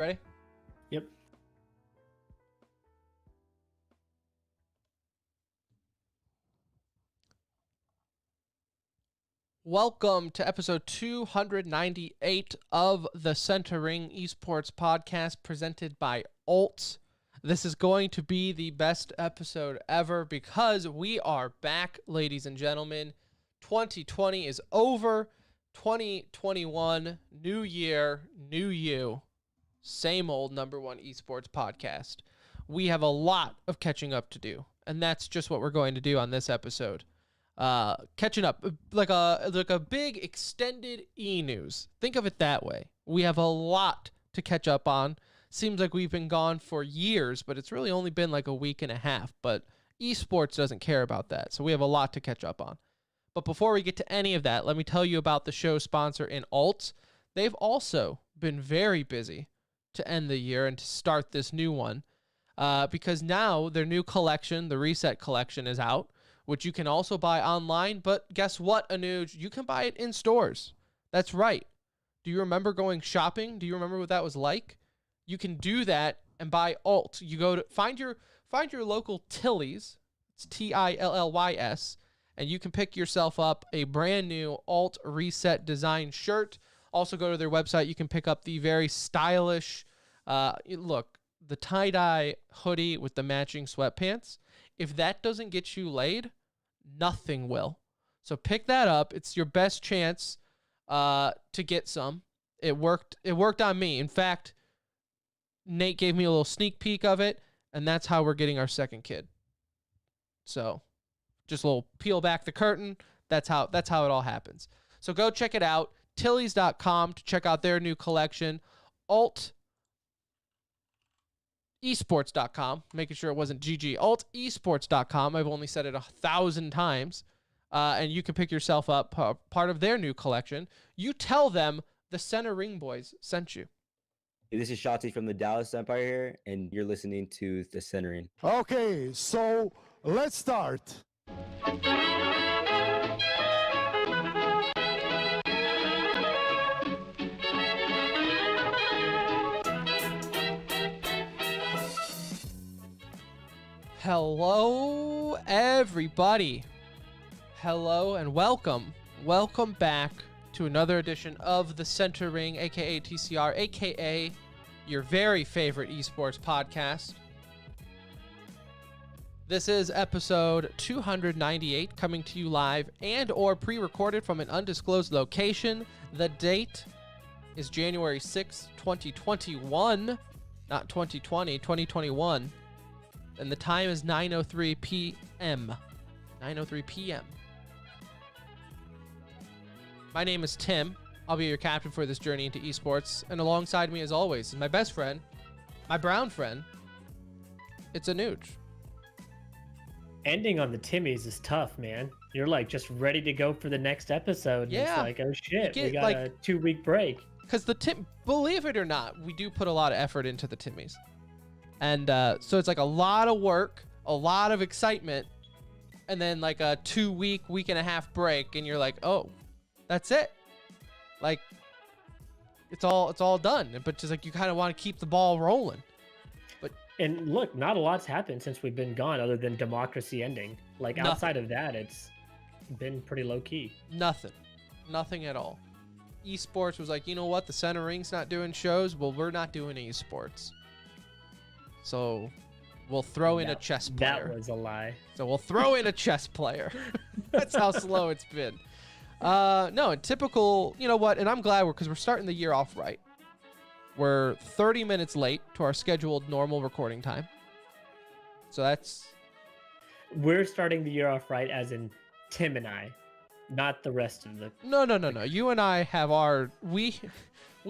Ready? Yep. Welcome to episode 298 of the Centering Esports podcast presented by Alt. This is going to be the best episode ever because we are back, ladies and gentlemen. 2020 is over. 2021, new year, new you. Same old number one esports podcast. We have a lot of catching up to do, and that's just what we're going to do on this episode. Catching up, like a big extended e-news. Think of it that way. We have a lot to catch up on. Seems like we've been gone for years, but it's really only been like a week and a half. But esports doesn't care about that, so we have a lot to catch up on. But before we get to any of that, let me tell you about the show sponsor in Alt. They've also been very busy to end the year and to start this new one, because now their new collection, the Reset Collection, is out, which you can also buy online. But guess what, Anuj? You can buy it in stores. That's right. Do you remember going shopping? Do you remember what that was like? You can do that and buy Alt. You go to find your local Tilly's. It's Tillys, and you can pick yourself up a brand new Alt Reset design shirt. Also go to their website. You can pick up the very stylish, look, the tie-dye hoodie with the matching sweatpants. If that doesn't get you laid, nothing will. So pick that up. It's your best chance to get some. It worked on me. In fact, Nate gave me a little sneak peek of it, and that's how we're getting our second kid. So just a little peel back the curtain. That's how it all happens. So go check it out. Tillys.com to check out their new collection. Altesports.com, making sure it wasn't GG. Altesports.com. I've only said it 1,000 times. And you can pick yourself up part of their new collection. You tell them the Center Ring Boys sent you. Hey, this is Shotzi from the Dallas Empire here, and you're listening to The Centering. Okay, so let's start. Hello, everybody. Hello and welcome. Welcome back to another edition of the Center Ring, aka TCR, aka your very favorite esports podcast. This is episode 298, coming to you live and or pre-recorded from an undisclosed location. The date is January 6th, 2021, not 2020, 2021. And the time is 9:03 p.m. 9:03 p.m. My name is Tim. I'll be your captain for this journey into esports. And alongside me, as always, is my best friend, my brown friend. It's Anuj. Ending on the Timmies is tough, man. You're like just ready to go for the next episode. And Yeah. It's like, oh shit, You we get, got a 2-week break. Because believe it or not, we do put a lot of effort into the Timmies. And so it's like a lot of work, a lot of excitement, and then like a 2-week, week and a half break, and you're like, oh, that's it. Like, it's all done. But just like you kind of want to keep the ball rolling. And look, not a lot's happened since we've been gone other than democracy ending. Like Nothing. outside of that, it's been pretty low key. Nothing at all. Esports was like, you know what? The Center Ring's not doing shows. Well, we're not doing esports. So we'll throw in a chess player. That was a lie. So we'll throw in a chess player. That's how slow it's been. No, typical, you know what? And I'm glad because we're starting the year off right. We're 30 minutes late to our scheduled normal recording time. So that's... We're starting the year off right as in Tim and I, not the rest of the... No. You and I have we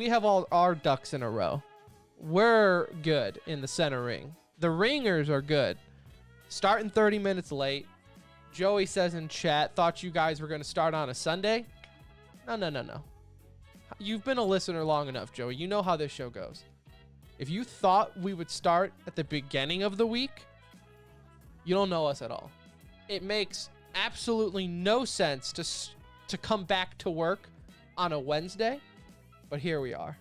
have all our ducks in a row. We're good in the Center Ring. The Ringers are good. Starting 30 minutes late. Joey says in chat, thought you guys were going to start on a Sunday? No. You've been a listener long enough, Joey. You know how this show goes. If you thought we would start at the beginning of the week, you don't know us at all. It makes absolutely no sense to come back to work on a Wednesday, but here we are.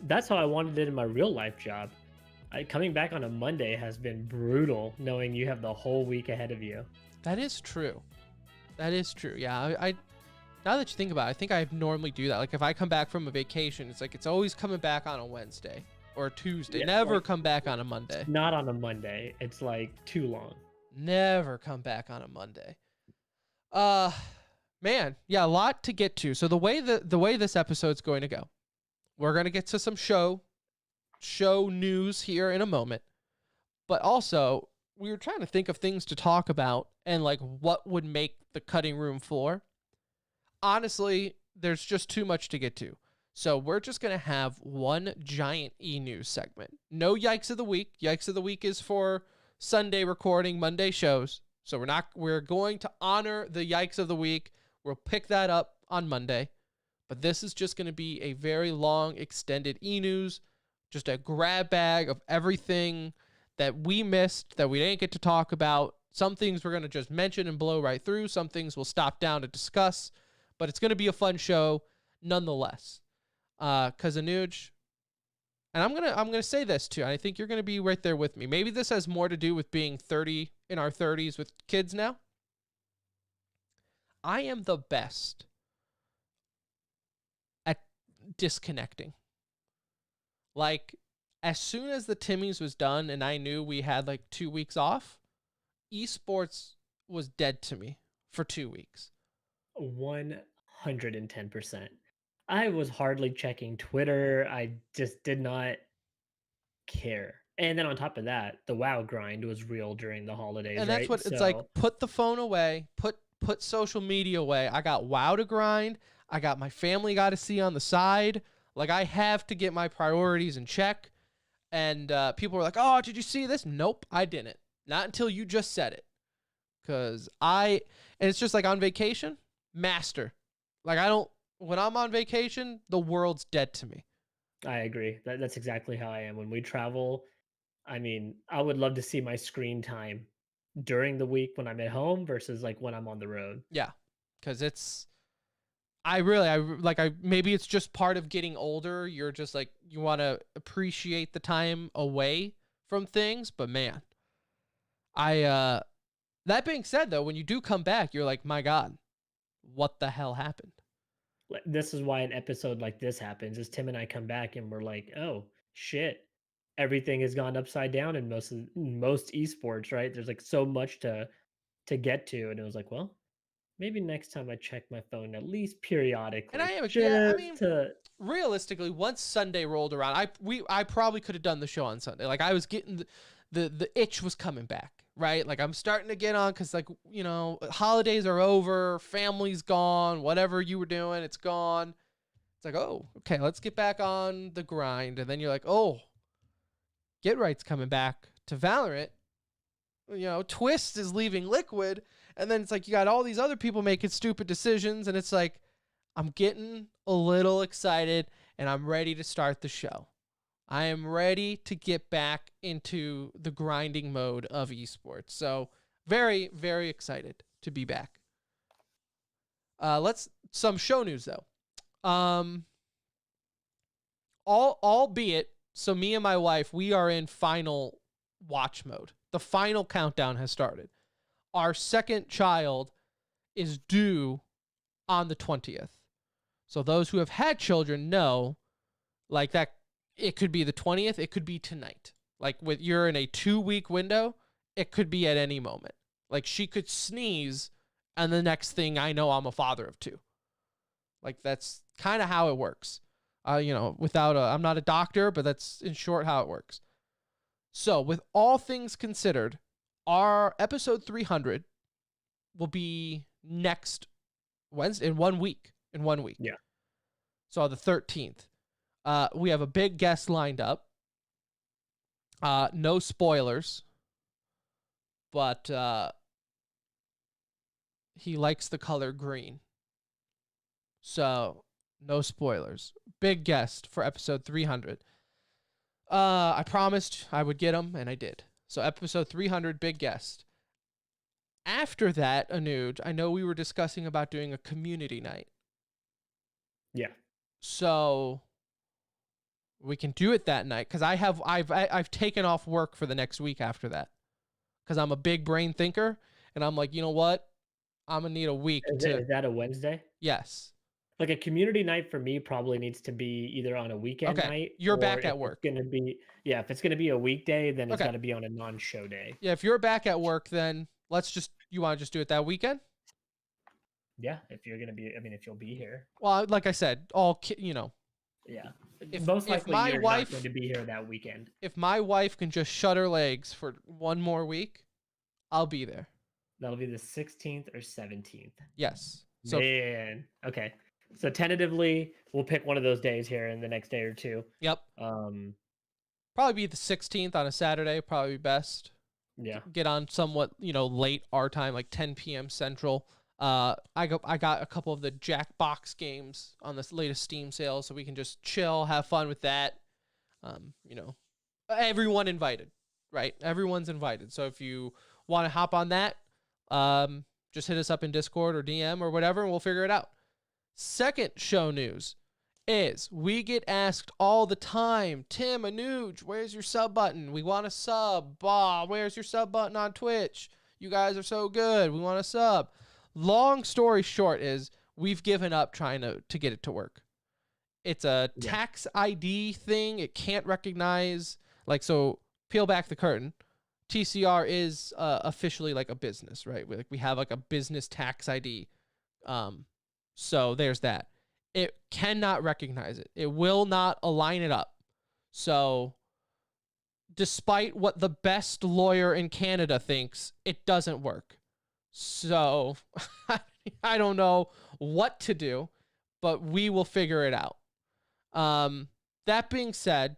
that's how I wanted it in my real life job. Coming back on a Monday has been brutal, knowing you have the whole week ahead of you. That is true. That is true. Yeah, I now that you think about it, I think I normally do that. Like if I come back from a vacation, it's like it's always coming back on a Wednesday or a Tuesday. Yeah, Never like, come back on a Monday. not on a Monday. It's like too long. Never come back on a Monday. Uh Man, yeah, a lot to get to. So the way this episode's going to go, we're going to get to some show news here in a moment. But also, we were trying to think of things to talk about and like what would make the cutting room floor. Honestly, there's just too much to get to. So we're just going to have one giant e-news segment. No Yikes of the Week. Yikes of the Week is for Sunday recording, Monday shows. So we're going to honor the Yikes of the Week. We'll pick that up on Monday. But this is just going to be a very long, extended e-news. Just a grab bag of everything that we missed, that we didn't get to talk about. Some things we're going to just mention and blow right through. Some things we'll stop down to discuss. But it's going to be a fun show nonetheless. Because Anuj, and I'm gonna say this too. I think you're gonna be right there with me. Maybe this has more to do with being 30 in our 30s with kids now. I am the best at disconnecting. Like, as soon as the Timmys was done and I knew we had like 2 weeks off, esports was dead to me for 2 weeks. 110%. I was hardly checking Twitter. I just did not care. And then on top of that, the WoW grind was real during the holidays, And that's right? what it's like. Put the phone away, put social media away. I got WoW to grind. I got my family got to see on the side. Like, I have to get my priorities in check. And people were like, oh, did you see this? Nope, I didn't. Not until you just said it. And it's just like on vacation, master. Like, when I'm on vacation, the world's dead to me. I agree. That's exactly how I am. When we travel, I mean, I would love to see my screen time during the week when I'm at home versus like when I'm on the road. Yeah. Because maybe it's just part of getting older. You're just like, you want to appreciate the time away from things. But man, that being said though, when you do come back, you're like, my God, what the hell happened? This is why an episode like this happens is Tim and I come back and we're like, oh shit, everything has gone upside down in most esports, right? There's like so much to get to. And it was like, well, maybe next time I check my phone at least periodically. And I am, yeah, I Just mean, to realistically, once Sunday rolled around, I probably could have done the show on Sunday. Like, I was getting the itch was coming back, right? Like, I'm starting to get on because, like, you know, holidays are over, family's gone, whatever you were doing, it's gone. It's like, oh, okay, let's get back on the grind. And then you're like, oh, Get Right's coming back to Valorant. You know, Twist is leaving Liquid. And then it's like you got all these other people making stupid decisions. And it's like, I'm getting a little excited and I'm ready to start the show. I am ready to get back into the grinding mode of esports. So very, very excited to be back. Some show news though. Albeit, so me and my wife, we are in final watch mode. The final countdown has started. Our second child is due on the 20th. So those who have had children know, like, that it could be the 20th, it could be tonight. Like, you're in a 2-week window, it could be at any moment. Like, she could sneeze, and the next thing I know, I'm a father of 2. Like, that's kind of how it works. I'm not a doctor, but that's in short how it works. So, with all things considered, our episode 300 will be next Wednesday, in 1 week. Yeah. So, the 13th. We have a big guest lined up. No spoilers, but he likes the color green. So, no spoilers. Big guest for episode 300. I promised I would get him, and I did. So, episode 300, big guest. After that, Anuj, I know we were discussing about doing a community night. Yeah. So, We can do it that night because I've taken off work for the next week after that because I'm a big brain thinker and I'm like, you know what? I'm gonna need a week to. Is that a Wednesday? Yes. Like a community night for me probably needs to be either on a weekend Okay. night You're or back if at it's work. gonna be if it's gonna be a weekday, then it's Okay. gotta be on a non-show day. Yeah. If you're back at work, then you want to just do it that weekend? Yeah, if you're gonna be, I mean, if you'll be here. Well, like I said, you know, Yeah. If- Most if likely my you're wife- not going to be here that weekend. if my wife can just shut her legs for one more week, I'll be there. That'll be the 16th or 17th. Yes. So Man. Okay. So tentatively, we'll pick one of those days here in the next day or two. yep. Um, Probably be the 16th on a Saturday. Probably be best. yeah. Get on somewhat, late our time, like 10 p.m. Central. I got a couple of the Jackbox games on this latest Steam sale, so we can just chill, have fun with that. Everyone invited, right? Everyone's invited. So if you want to hop on that, just hit us up in Discord or DM or whatever, and we'll figure it out. Second show news is we get asked all the time, Tim, Anuj, where's your sub button? We want a sub. Where's your sub button on Twitch? You guys are so good. We want a sub. Long story short is we've given up trying to get it to work. It's a tax ID thing. It can't recognize, so peel back the curtain. TCR is officially like a business, right? We have like a business tax ID. So there's that. It cannot recognize it. It will not align it up. So despite what the best lawyer in Canada thinks, it doesn't work. So I don't know what to do, but we will figure it out. That being said,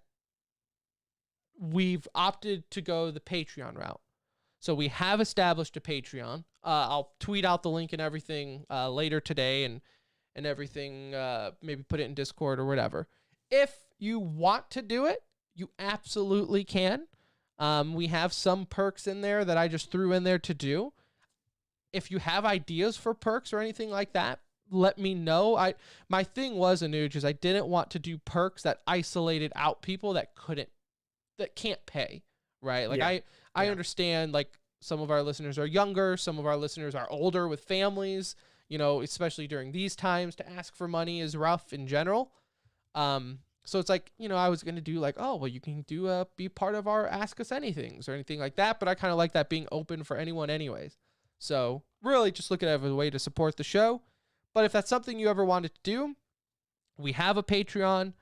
we've opted to go the Patreon route. So we have established a Patreon. I'll tweet out the link and everything later today and everything, maybe put it in Discord or whatever. If you want to do it, you absolutely can. We have some perks in there that I just threw in there to do. If you have ideas for perks or anything like that, let me know. My thing was, Anuj, is I didn't want to do perks that isolated out people that can't pay, right? Like I understand, like, some of our listeners are younger, some of our listeners are older with families, especially during these times, to ask for money is rough in general. So it's like, I was going to do like, oh, well, you can be part of our Ask Us Anythings or anything like that. But I kind of like that being open for anyone anyways. So really just look at it as a way to support the show. But if that's something you ever wanted to do, we have a Patreon.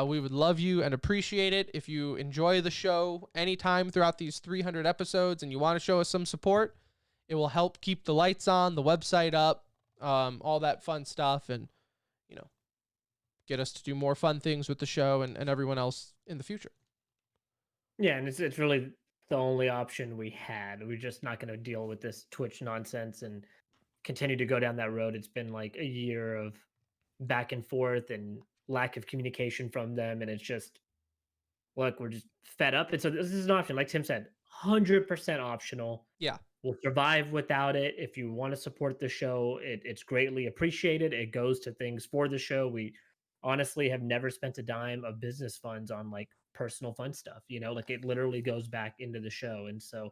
We would love you and appreciate it. If you enjoy the show anytime throughout these 300 episodes and you want to show us some support, it will help keep the lights on, the website up, all that fun stuff, and, get us to do more fun things with the show and everyone else in the future. Yeah, and it's really the only option we had. We're just not going to deal with this Twitch nonsense and continue to go down that road. It's been like a year of back and forth and lack of communication from them, and it's just, look, we're just fed up. And so this is an option, like Tim said, 100% optional. Yeah. We'll survive without it. If you want to support the show, it's greatly appreciated. It goes to things for the show. We honestly have never spent a dime of business funds on like personal fun stuff. Like it literally goes back into the show. And so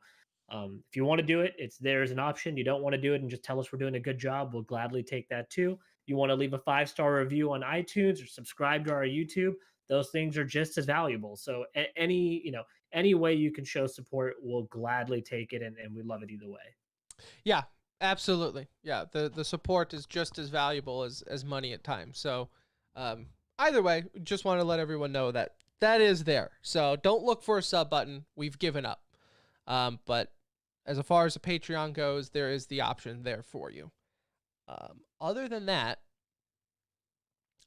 if you want to do it, it's there as an option. You don't want to do it and just tell us we're doing a good job, we'll gladly take that too. You want to leave a 5-star review on iTunes or subscribe to our YouTube, those things are just as valuable. So any way you can show support, we'll gladly take it, and we love it either way. Yeah, absolutely. Yeah, the support is just as valuable as money at times. So either way, just want to let everyone know that is there. So don't look for a sub button. We've given up. But as far as the Patreon goes, there is the option there for you. Other than that,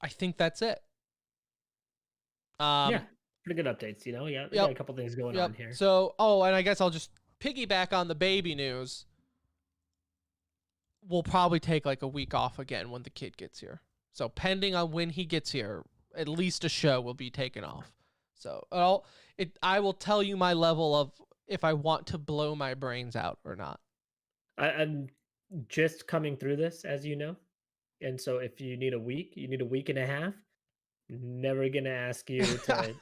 I think that's it. Yeah, pretty good updates. We got a couple things going on here. So, and I guess I'll just piggyback on the baby news. We'll probably take like a week off again when the kid gets here. So pending on when he gets here, at least a show will be taken off. So I will tell you my level of if I want to blow my brains out or not. I'm just coming through this, as you know. And so if you need a week and a half, Never gonna ask you to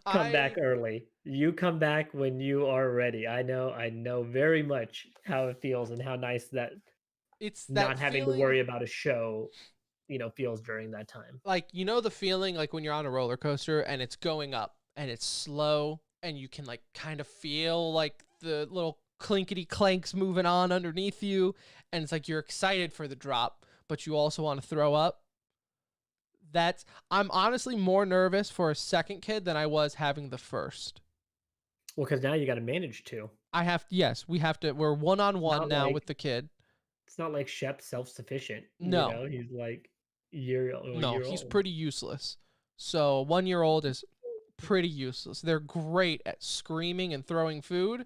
come back I early. You come back when you are ready. I know very much how it feels and how nice that it's that not having to feeling worry about a show, feels during that time. like the feeling like when you're on a roller coaster and it's going up and it's slow and you can like kind of feel like the little clinkety clanks moving on underneath you and it's like you're excited for the drop but you also want to throw up. That's I'm honestly more nervous for a second kid than I was having the first. Well, because now you got to manage two. I have yes, we have to we're one on It's one not now like with the kid. it's not like Shep's self-sufficient. No. He's like year No, year he's old. pretty useless. So 1 year old is pretty useless. They're great at screaming and throwing food,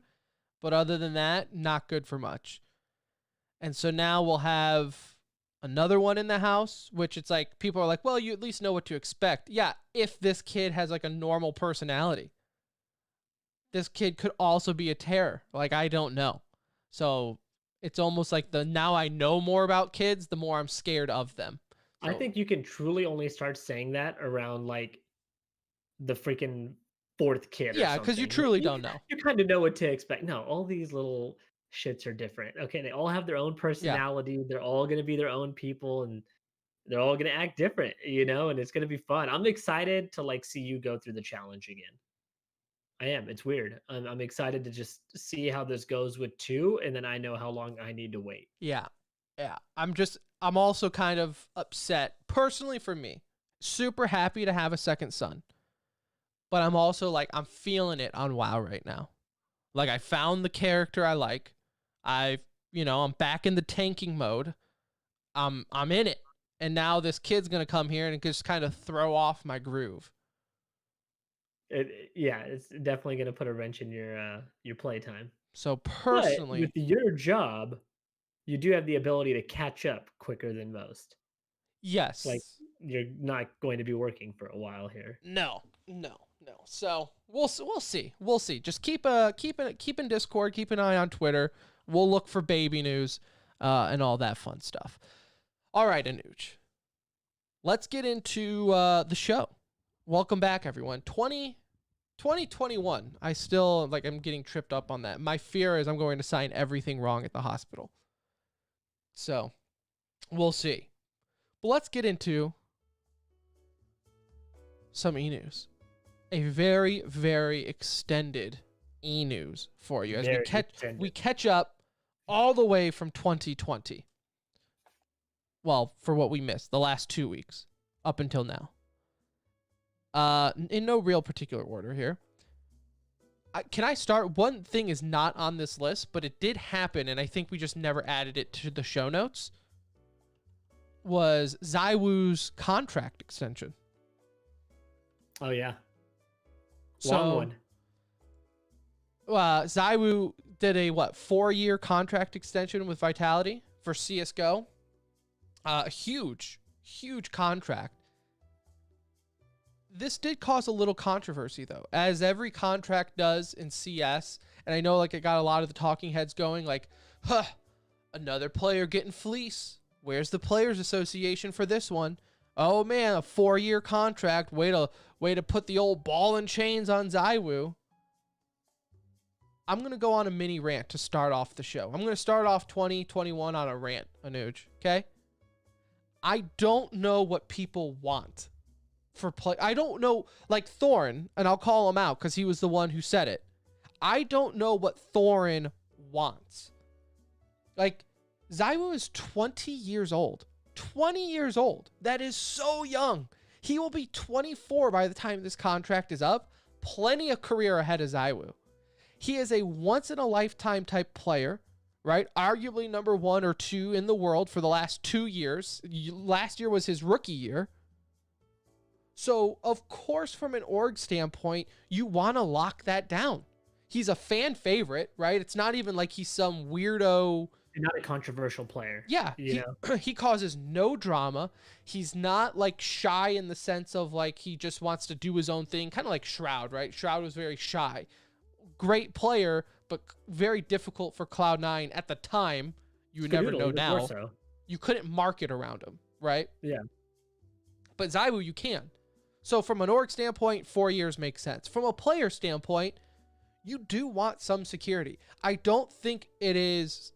but other than that, not good for much. And so now we'll have another one in the house, which it's like people are like, well, you at least know what to expect. Yeah, if this kid has like a normal personality, this kid could also be a terror. Like, I don't know. So it's almost like the now I know more about kids, the more I'm scared of them. I So think you can truly only start saying that around like the freaking fourth kid or yeah, because you something. truly don't know. You kind of know what to expect. No, all these little shits are different. Okay, they all have their own Yeah. personality. They're all gonna be their own people, and they're all gonna act different. And it's gonna be fun. I'm excited to like see you go through the challenge again. I am. It's weird. I'm excited to just see how this goes with two, and then I know how long I need to wait. Yeah. Yeah. I'm also kind of upset personally for me. Super happy to have a second son. But I'm also like I'm feeling it on WoW right now. Like I found the character I like. I'm back in the tanking mode. I'm in it. And now this kid's going to come here and just kind of throw off my groove. Yeah, it's definitely gonna put a wrench in your playtime. So But with personally, your job, you do have the ability to catch up quicker than most. Like, yes. you're not going to be working for a while here. No. So we'll see. We'll see. Just keep in Discord. Keep an eye on Twitter. We'll look for baby news, and all that fun stuff. All right, Anuj. Let's get into the show. Welcome back, everyone. 2021. I still I'm getting tripped up on that. My fear is I'm going to sign everything wrong at the hospital. So we'll see. But let's get into some e-news. A very, very extended e-news for you as Very extended. we catch up all the way from 2020. Well, for what we missed the last 2 weeks up until now. In no real particular order here. Can I start? One thing is not on this list, but it did happen, and I think we just never added it to the show notes. Was Zywoo's contract extension. Oh yeah, long one. Zywoo did a 4-year contract extension with Vitality for CS:GO. A huge contract. This did cause a little controversy though, as every contract does in CS. And I know it got a lot of the talking heads going another player getting fleece. Where's the Players Association for this one? Oh man, a 4-year contract. Way to put the old ball and chains on Zywoo. I'm going to go on a mini rant to start off the show. I'm going to start off 2021 on a rant, Anuj, okay? I don't know what people want for play. I don't know, Thorin, and I'll call him out because he was the one who said it. I don't know what Thorin wants. Zywoo is 20 years old. 20 years old. That is so young. He will be 24 by the time this contract is up. Plenty of career ahead of Zywoo. He is a once-in-a-lifetime type player, right? Arguably number 1 or 2 in the world for the last 2 years. Last year was his rookie year. So, of course, from an org standpoint, you want to lock that down. He's a fan favorite, right? It's not even like he's some weirdo. Not a controversial player. Yeah, he causes no drama. He's not shy in the sense of he just wants to do his own thing, kind of like Shroud, right? Shroud was very shy. Great player, but very difficult for Cloud9 at the time. You would never know now. So. You couldn't market around him, right? Yeah. But Zywoo, you can. So from an org standpoint, 4 years makes sense. From a player standpoint, you do want some security. I don't think it is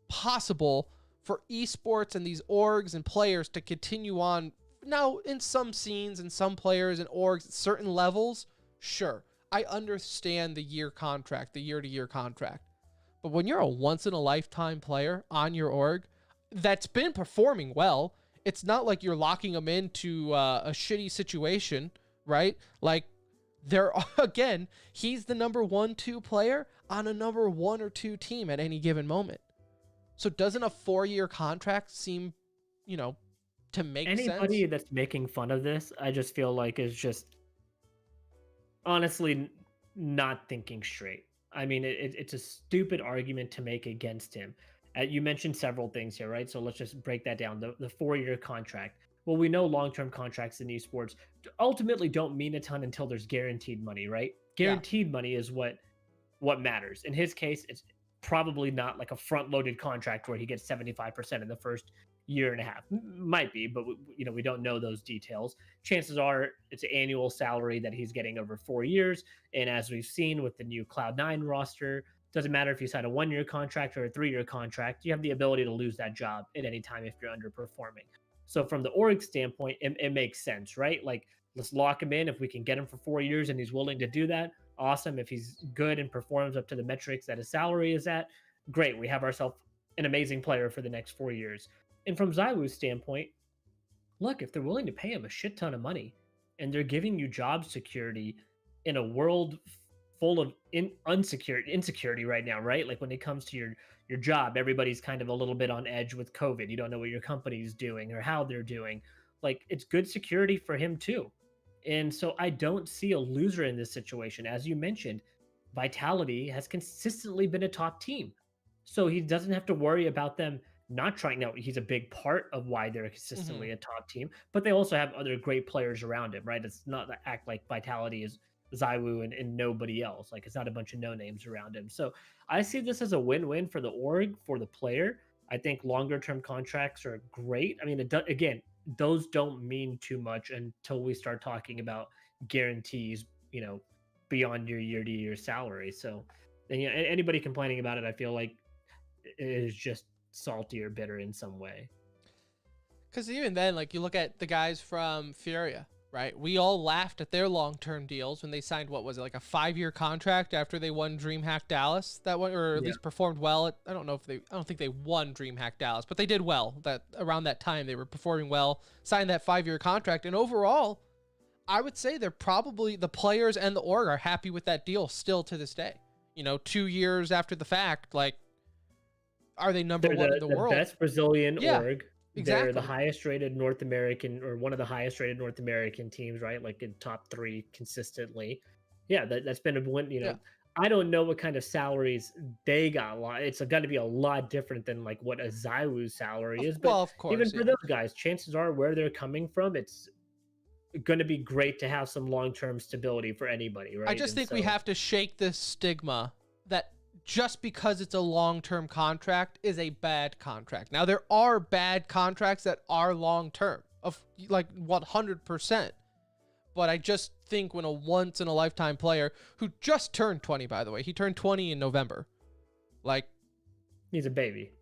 possible for esports and these orgs and players to continue on. Now, in some scenes and some players and orgs at certain levels, sure, I understand the year contract, the year-to-year contract. But when you're a once-in-a-lifetime player on your org that's been performing well, it's not like you're locking them into a shitty situation, right? Like, again, he's the number 1-2 player on a number 1 or 2 team at any given moment. So doesn't a 4-year contract seem, to make sense? Anybody that's making fun of this, I just feel like is just honestly not thinking straight. I mean, it's a stupid argument to make against him. You mentioned several things here, right? So let's just break that down. The 4-year contract. Well, we know long-term contracts in esports ultimately don't mean a ton until there's guaranteed money, right? Guaranteed money is what matters. In his case, it's probably not like a front-loaded contract where he gets 75% in the first year and a half. Might be, but we don't know those details. Chances are it's an annual salary that he's getting over 4 years. And as we've seen with the new Cloud9 roster, doesn't matter if you sign a 1-year contract or a 3-year contract, you have the ability to lose that job at any time if you're underperforming. So from the org standpoint, it makes sense, right? Like, let's lock him in. If we can get him for 4 years and he's willing to do that, awesome. If he's good and performs up to the metrics that his salary is at, great. We have ourselves an amazing player for the next 4 years. And from ZywOo's standpoint, look, if they're willing to pay him a shit ton of money and they're giving you job security in a world full of insecurity right now, right? Like when it comes to your job, everybody's kind of a little bit on edge with COVID. You don't know what your company's doing or how they're doing. Like, it's good security for him too. And so I don't see a loser in this situation. As you mentioned, Vitality has consistently been a top team. So he doesn't have to worry about them not trying. Now, he's a big part of why they're consistently a top team, but they also have other great players around him, right? It's not that act like Vitality is ZywOo and nobody else. Like, it's not a bunch of no names around him. So I see this as a win-win for the org, for the player. I think longer term contracts are great. I mean, again, those don't mean too much until we start talking about guarantees, beyond your year-to-year salary. So then, anybody complaining about it, I feel like is just salty or bitter in some way. Because even then, like, you look at the guys from Furia, right? We all laughed at their long-term deals when they signed, what was it, like a 5-year contract after they won DreamHack Dallas, that one, or at least performed well. I don't think they won DreamHack Dallas, but they did well. That around that time they were performing well, signed that 5-year contract, and overall, I would say they're probably, the players and the org are happy with that deal still to this day. 2 years after the fact, like, are they number one in the world? Best Brazilian org. Exactly. They're the highest rated North American, or one of the highest rated North American teams, right? Like in top 3 consistently. Yeah, that's been a win. I don't know what kind of salaries they got. It's got to be a lot different than like what a ZywOo's salary is. But well, of course, even for those guys, chances are where they're coming from, it's going to be great to have some long-term stability for anybody, right? I just think we have to shake this stigma that just because it's a long-term contract is a bad contract. Now, there are bad contracts that are long-term, of like 100%. But I just think when a once-in-a-lifetime player who just turned 20, by the way, he turned 20 in November. Like, he's a baby.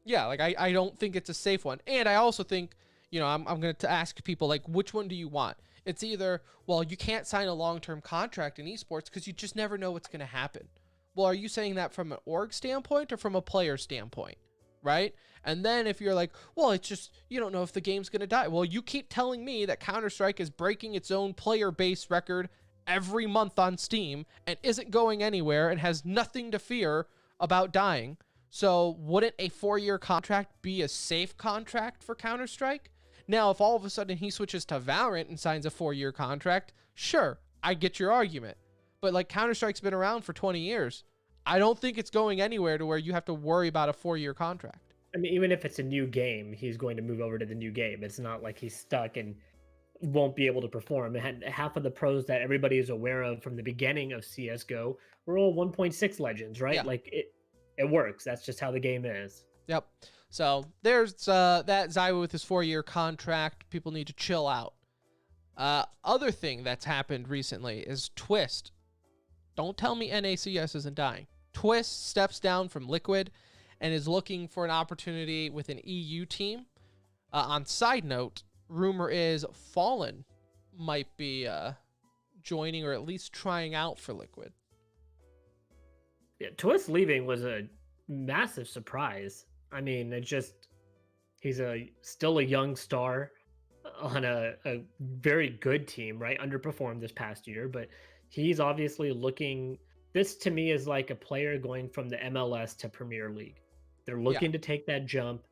Yeah, like I don't think it's a safe one. And I also think, I'm going to ask people, like, which one do you want? It's either, well, you can't sign a long-term contract in esports because you just never know what's going to happen. Well, are you saying that from an org standpoint or from a player standpoint, right? And then if you're like, well, it's just, you don't know if the game's going to die. Well, you keep telling me that Counter-Strike is breaking its own player base record every month on Steam and isn't going anywhere and has nothing to fear about dying. So wouldn't a 4-year contract be a safe contract for Counter-Strike? Now, if all of a sudden he switches to Valorant and signs a 4-year contract, sure, I get your argument. But like, Counter-Strike's been around for 20 years. I don't think it's going anywhere to where you have to worry about a 4-year contract. I mean, even if it's a new game, he's going to move over to the new game. It's not like he's stuck and won't be able to perform. Half of the pros that everybody is aware of from the beginning of CSGO were all 1.6 legends, right? Yeah. Like, it works. That's just how the game is. Yep. So there's that ZywOo with his 4-year contract. People need to chill out. Other thing that's happened recently is Twist. Don't tell me NACS isn't dying. Twist steps down from Liquid and is looking for an opportunity with an EU team. On side note, rumor is Fallen might be joining or at least trying out for Liquid. Yeah, Twist leaving was a massive surprise. I mean, he's still a young star on a very good team, right? Underperformed this past year, but he's obviously looking. This to me is like a player going from the MLS to Premier League. They're looking to take that jump.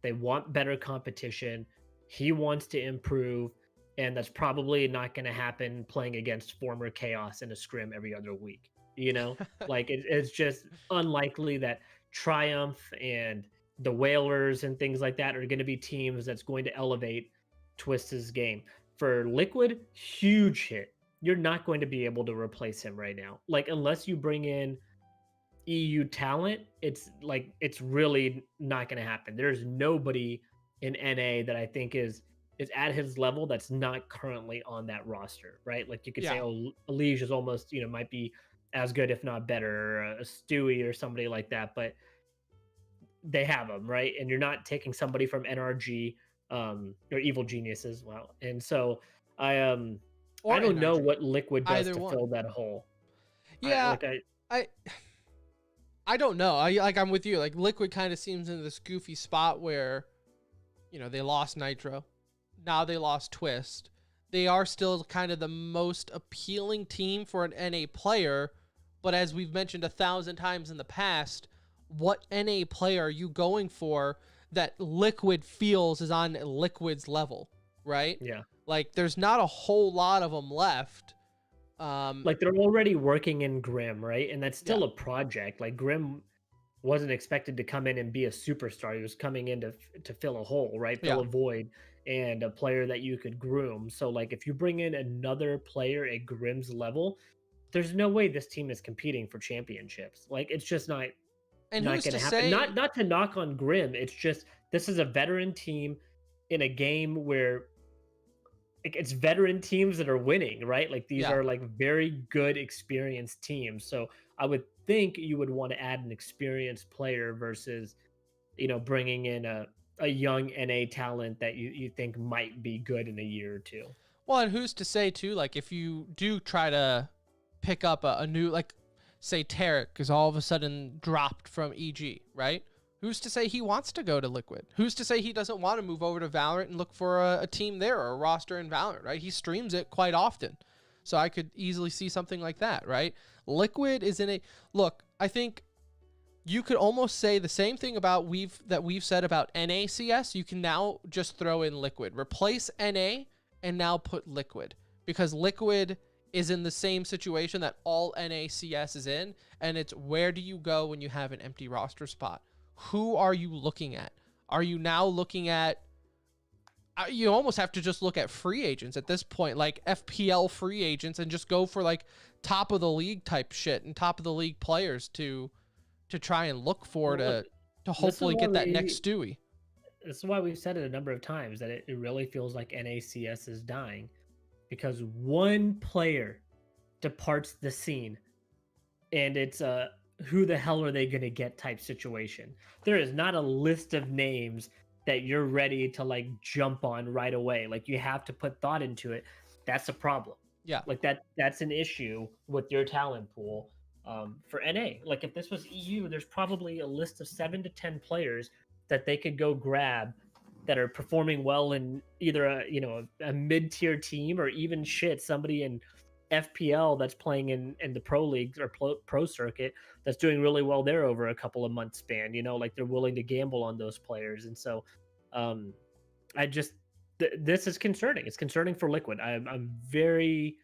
They want better competition. He wants to improve, and that's probably not going to happen playing against former Chaos in a scrim every other week. You know, like it's just unlikely that Triumph and the Whalers and things like that are going to be teams that's going to elevate Twist's game. For Liquid, huge hit. You're not going to be able to replace him right now. Like, unless you bring in EU talent, it's really not going to happen. There's nobody in NA that I think is at his level that's not currently on that roster, right? Like you could say, oh, Elige is almost, might be as good, if not better, or a Stewie or somebody like that, but they have them, right? And you're not taking somebody from NRG or Evil Genius as well. And so I don't NRG. know what Liquid does Either to one. Fill that hole. Yeah, I don't know. I'm with you. Like Liquid kind of seems in this goofy spot where, they lost Nitro, now they lost Twist. They are still kind of the most appealing team for an NA player, but as we've mentioned 1,000 times in the past, what NA player are you going for that Liquid feels is on Liquid's level, right? Yeah. Like there's not a whole lot of them left. Like they're already working in Grim, right? And that's still a project. Like Grim wasn't expected to come in and be a superstar. He was coming in to fill a hole, right? Fill a void and a player that you could groom. So like if you bring in another player at Grim's level, there's no way this team is competing for championships. Like it's just not going to happen. Not to knock on Grim. It's just this is a veteran team in a game where it's veteran teams that are winning, right? Like these are like very good experienced teams. So I would think you would want to add an experienced player versus, bringing in a young NA talent that you think might be good in a year or two. Well, and who's to say too, like if you do try to pick up a new, like say Tarek is all of a sudden dropped from EG, right? Who's to say he wants to go to Liquid? Who's to say he doesn't want to move over to Valorant and look for a team there or a roster in Valorant, right? He streams it quite often. So I could easily see something like that, right? Liquid is in a... Look, I think you could almost say the same thing about we've said about NACS. You can now just throw in Liquid. Replace NA and now put Liquid. Because Liquid is in the same situation that all NACS is in. And it's where do you go when you have an empty roster spot? Who are you looking at? Are you now looking at... You almost have to just look at free agents at this point, like FPL free agents, and just go for like top of the league type shit and top of the league players to try and look for to hopefully get that next Stewie. This is why we've said it a number of times that it really feels like NACS is dying because one player departs the scene and it's who the hell are they going to get type situation. There is not a list of names that you're ready to like jump on right away. Like you have to put thought into it. That's a problem. Yeah. Like that's an issue with your talent pool for NA. Like if this was EU, there's probably a list of 7 to 10 players that they could go grab that are performing well in either a mid-tier team or even somebody in FPL that's playing in the pro leagues or pro circuit that's doing really well there over a couple of months span, like they're willing to gamble on those players. And so this is concerning. It's concerning for Liquid. I'm very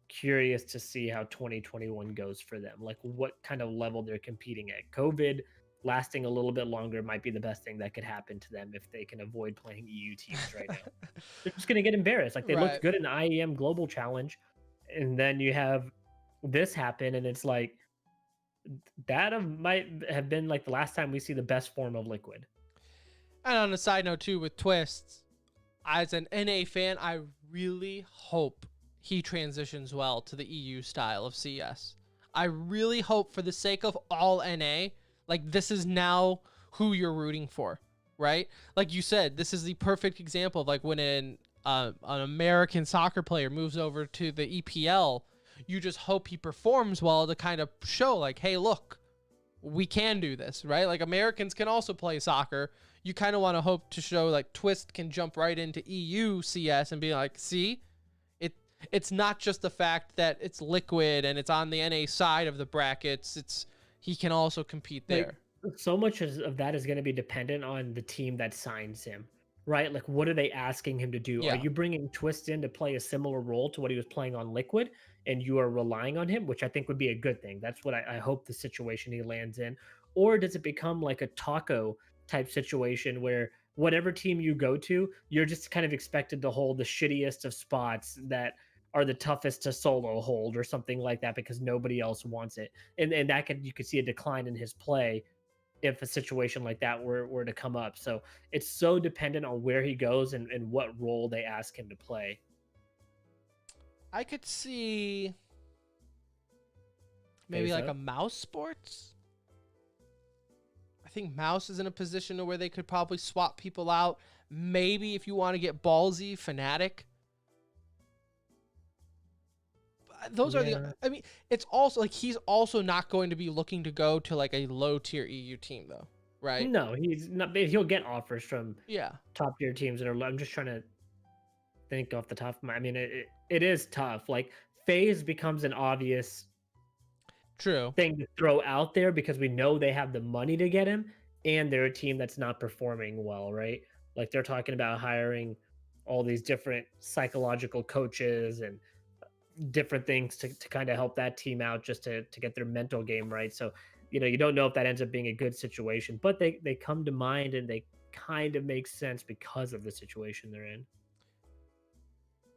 curious to see how 2021 goes for them, like what kind of level they're competing at. COVID lasting a little bit longer might be the best thing that could happen to them if they can avoid playing EU teams right now. They're just going to get embarrassed. Like they looked good in the IEM Global Challenge. And then you have this happen, and it's like that might have been like the last time we see the best form of Liquid. And on a side note too, with Twists, as an NA fan, I really hope he transitions well to the EU style of CS. I really hope, for the sake of all NA, like, this is now who you're rooting for, right? Like you said, this is the perfect example of like when an American soccer player moves over to the EPL, you just hope he performs well to kind of show like, hey, look, we can do this, right? Like, Americans can also play soccer. You kind of want to hope to show like Twist can jump right into EU CS and be like, see, it's not just the fact that it's Liquid and it's on the NA side of the brackets. It's he can also compete there. So much of that is going to be dependent on the team that signs him, right? Like, what are they asking him to do? Yeah. Are you bringing Twist in to play a similar role to what he was playing on Liquid, and you are relying on him, which I think would be a good thing. That's what I hope the situation he lands in. Or does it become like a taco type situation where whatever team you go to, you're just kind of expected to hold the shittiest of spots that are the toughest to solo hold or something like that because nobody else wants it. And that could, you could see a decline in his play if a situation like that were to come up. So it's so dependent on where he goes and what role they ask him to play. I could see maybe Think like so? a Mouse Sports. I think Mouse is in a position where they could probably swap people out. Maybe if you want to get ballsy, Fnatic. Those are the. I mean, it's also like he's also not going to be looking to go to like a low tier EU team though, right? No, he's not. He'll get offers from Yeah. top tier teams that are. I'm just trying to think off the top of my. I mean, it is tough. Like FaZe becomes an obvious True. thing to throw out there because we know they have the money to get him, and they're a team that's not performing well, right? Like they're talking about hiring all these different psychological coaches and different things to kind of help that team out just to get their mental game right. So, you don't know if that ends up being a good situation, but they come to mind and they kind of make sense because of the situation they're in.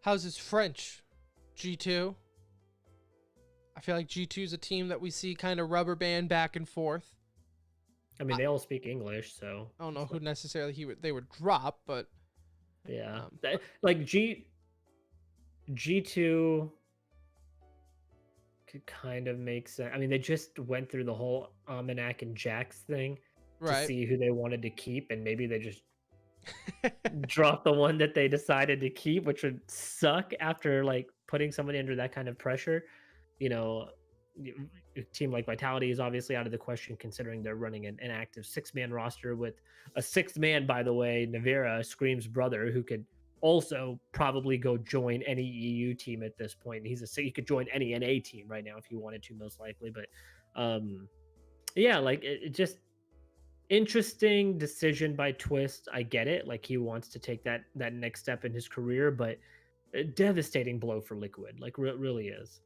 How's his French? G2? I feel like G2 is a team that we see kind of rubber band back and forth. I mean, they all speak English, so I don't know who necessarily they would drop, but yeah. Like G2 could kind of make sense. I mean, they just went through the whole Almanac and Jax thing to right. see who they wanted to keep, and maybe they just drop the one that they decided to keep, which would suck after like putting somebody under that kind of pressure. A team like Vitality is obviously out of the question considering they're running an active 6-man roster with a 6th man, by the way, Navera, Scream's brother, who could also probably go join any EU team at this point. He could join any NA team right now if he wanted to, most likely. But yeah, like it just interesting decision by Twist. I get it. Like he wants to take that next step in his career, but a devastating blow for Liquid. Like really is.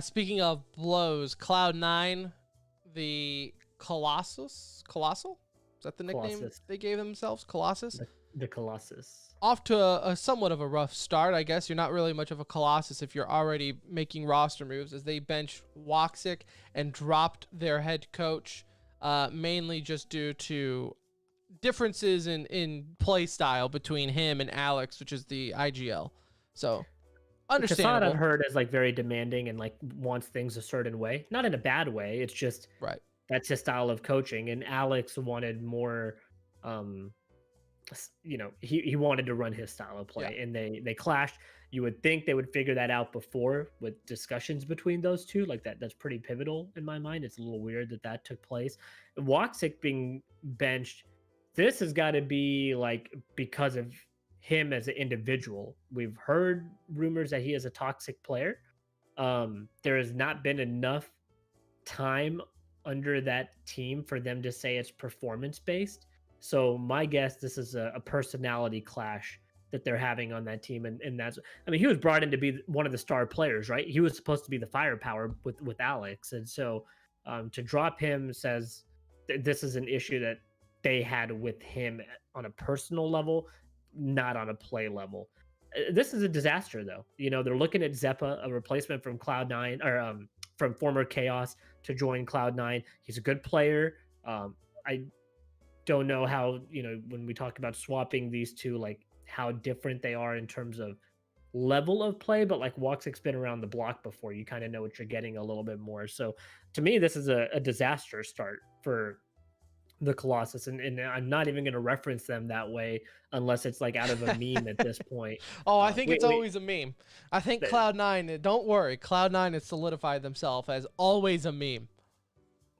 Speaking of blows, Cloud9, the Colossal? Is that the nickname Colossus. they gave themselves? Colossus? The Colossus. Off to a somewhat of a rough start, I guess. You're not really much of a Colossus if you're already making roster moves, as they benched Woxic and dropped their head coach, mainly just due to differences in play style between him and Alex, which is the IGL. So, understandable. I've heard is like very demanding and like wants things a certain way. Not in a bad way. It's just right. That's his style of coaching. And Alex wanted more he wanted to run his style of play, and they clashed. You would think they would figure that out before with discussions between those two. Like that's pretty pivotal in my mind. It's a little weird that took place. Woxic being benched, this has got to be like because of him as an individual. We've heard rumors that he is a toxic player. There has not been enough time under that team for them to say it's performance based. So my guess, this is a personality clash that they're having on that team, and that's. I mean, he was brought in to be one of the star players, right? He was supposed to be the firepower with Alex, and so to drop him says this is an issue that they had with him on a personal level, not on a play level. This is a disaster, though. They're looking at Zeppa, a replacement from Cloud9 or from former Chaos, to join Cloud9. He's a good player. I don't know how, when we talk about swapping these two, like how different they are in terms of level of play, but like Woxic's been around the block before. You kind of know what you're getting a little bit more. So to me, this is a disaster start for the Colossus, and I'm not even going to reference them that way unless it's like out of a meme at this point. Oh, I think it's we, always a meme. I think the- Cloud9, don't worry, Cloud9 has solidified themselves as always a meme.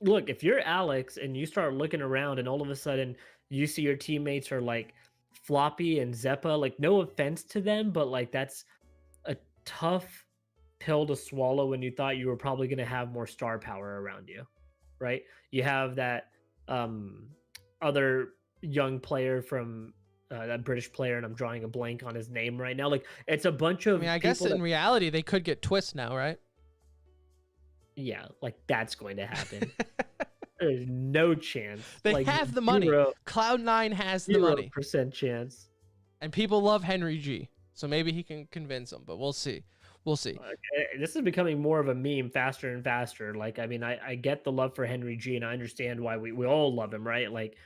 Look, if you're Alex and you start looking around and all of a sudden you see your teammates are like Floppy and Zeppa, like no offense to them, but like that's a tough pill to swallow when you thought you were probably going to have more star power around you, right? You have that other young player from that British player, and I'm drawing a blank on his name right now. Like it's a bunch of. I mean, I guess in reality they could get Twist now, right? Yeah, like that's going to happen. There's no chance. They like, have the money. Cloud9 has the money. 0% chance. And people love Henry G. So maybe he can convince them, but we'll see. We'll see. This is becoming more of a meme faster and faster. Like, I mean, I get the love for Henry G, and I understand why we all love him, right? Like,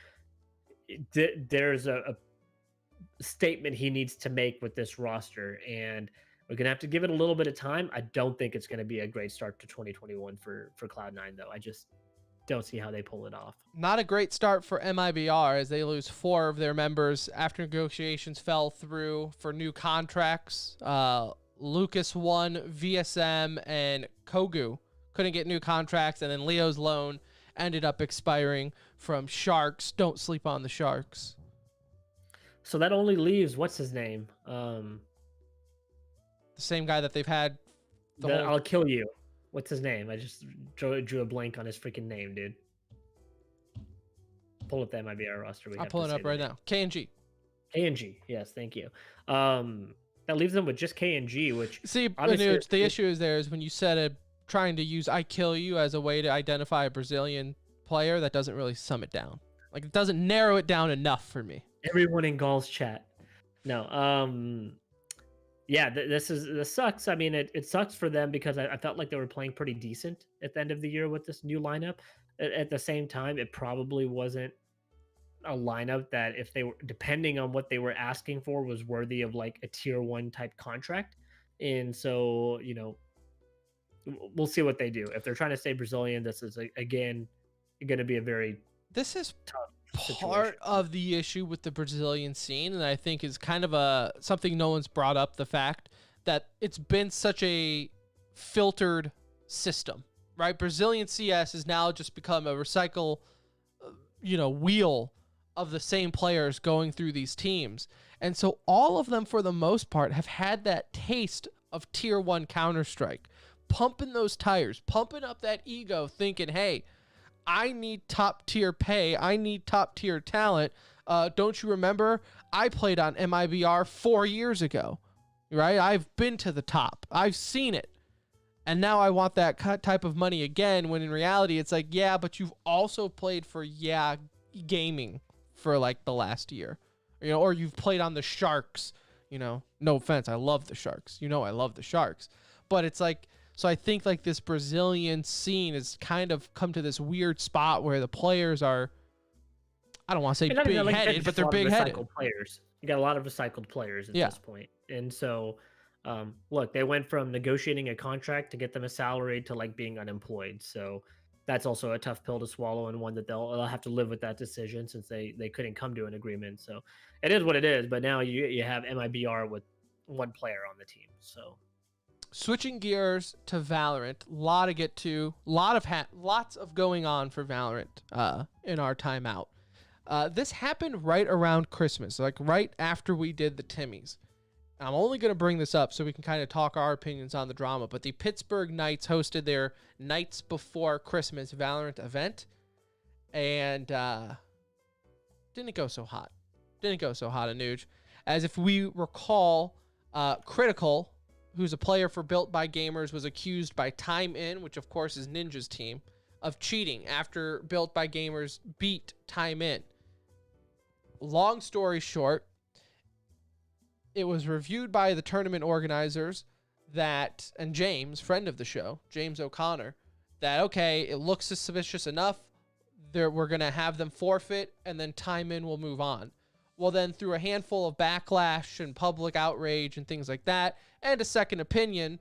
there's a statement he needs to make with this roster, and we're gonna have to give it a little bit of time. I don't think it's gonna be a great start to 2021 for Cloud9, though. I just don't see how they pull it off. Not a great start for MIBR as they lose 4 of their members after negotiations fell through for new contracts. Lucas won, VSM, and Kogu couldn't get new contracts, and then Leo's loan ended up expiring from Sharks. Don't sleep on the Sharks. So that only leaves, what's his name? The same guy that they've had the whole... I'll kill you. What's his name? I just drew a blank on his freaking name, dude. Pull up that MIBR roster. I'll pull it up right now. KNG. KNG, yes, thank you. That leaves them with just KNG, which see, Anuj, the issue is there is when you said it, trying to use "I kill you" as a way to identify a Brazilian player, that doesn't really sum it down. Like it doesn't narrow it down enough for me. Everyone in Gall's chat. No, yeah, this sucks. I mean, it sucks for them because I felt like they were playing pretty decent at the end of the year with this new lineup. At the same time, it probably wasn't a lineup that, if they were, depending on what they were asking for, was worthy of like a tier 1 type contract. And so, you know, we'll see what they do. If they're trying to stay Brazilian, this is again going to be a very this is tough part situation. of the issue with the Brazilian scene, and I think is kind of something no one's brought up, the fact that it's been such a filtered system, right? Brazilian CS has now just become a recycle, wheel of the same players going through these teams. And so all of them, for the most part, have had that taste of tier 1 Counter-Strike, pumping those tires, pumping up that ego, thinking, hey, I need top tier pay. I need top tier talent. Don't you remember? I played on MIBR 4 years ago, right? I've been to the top. I've seen it. And now I want that type of money again, when in reality, it's like, yeah, but you've also played for, gaming for like the last year, or you've played on the Sharks, no offense. I love the Sharks. I love the Sharks, but it's like, so I think like this Brazilian scene has kind of come to this weird spot where the players are, I don't want to say big-headed, but they're big-headed. Players. You got a lot of recycled players at this point. And so, look, they went from negotiating a contract to get them a salary to like being unemployed. So that's also a tough pill to swallow, and one that they'll have to live with that decision, since they couldn't come to an agreement. So it is what it is. But now you have MIBR with 1 player on the team. So switching gears to Valorant, a lot to get to, lots of going on for Valorant in our timeout. This happened right around Christmas, like right after we did the Timmies. I'm only going to bring this up so we can kind of talk our opinions on the drama, but the Pittsburgh Knights hosted their Nights Before Christmas Valorant event, and didn't go so hot. Anuj. As if we recall, Critical, who's a player for Built by Gamers, was accused by Time In, which of course is Ninja's team, of cheating after Built by Gamers beat Time In. Long story short, it was reviewed by the tournament organizers and James, friend of the show, James O'Connor, that, okay, it looks suspicious enough, we're going to have them forfeit, and then Time In will move on. Well, then through a handful of backlash and public outrage and things like that, and a second opinion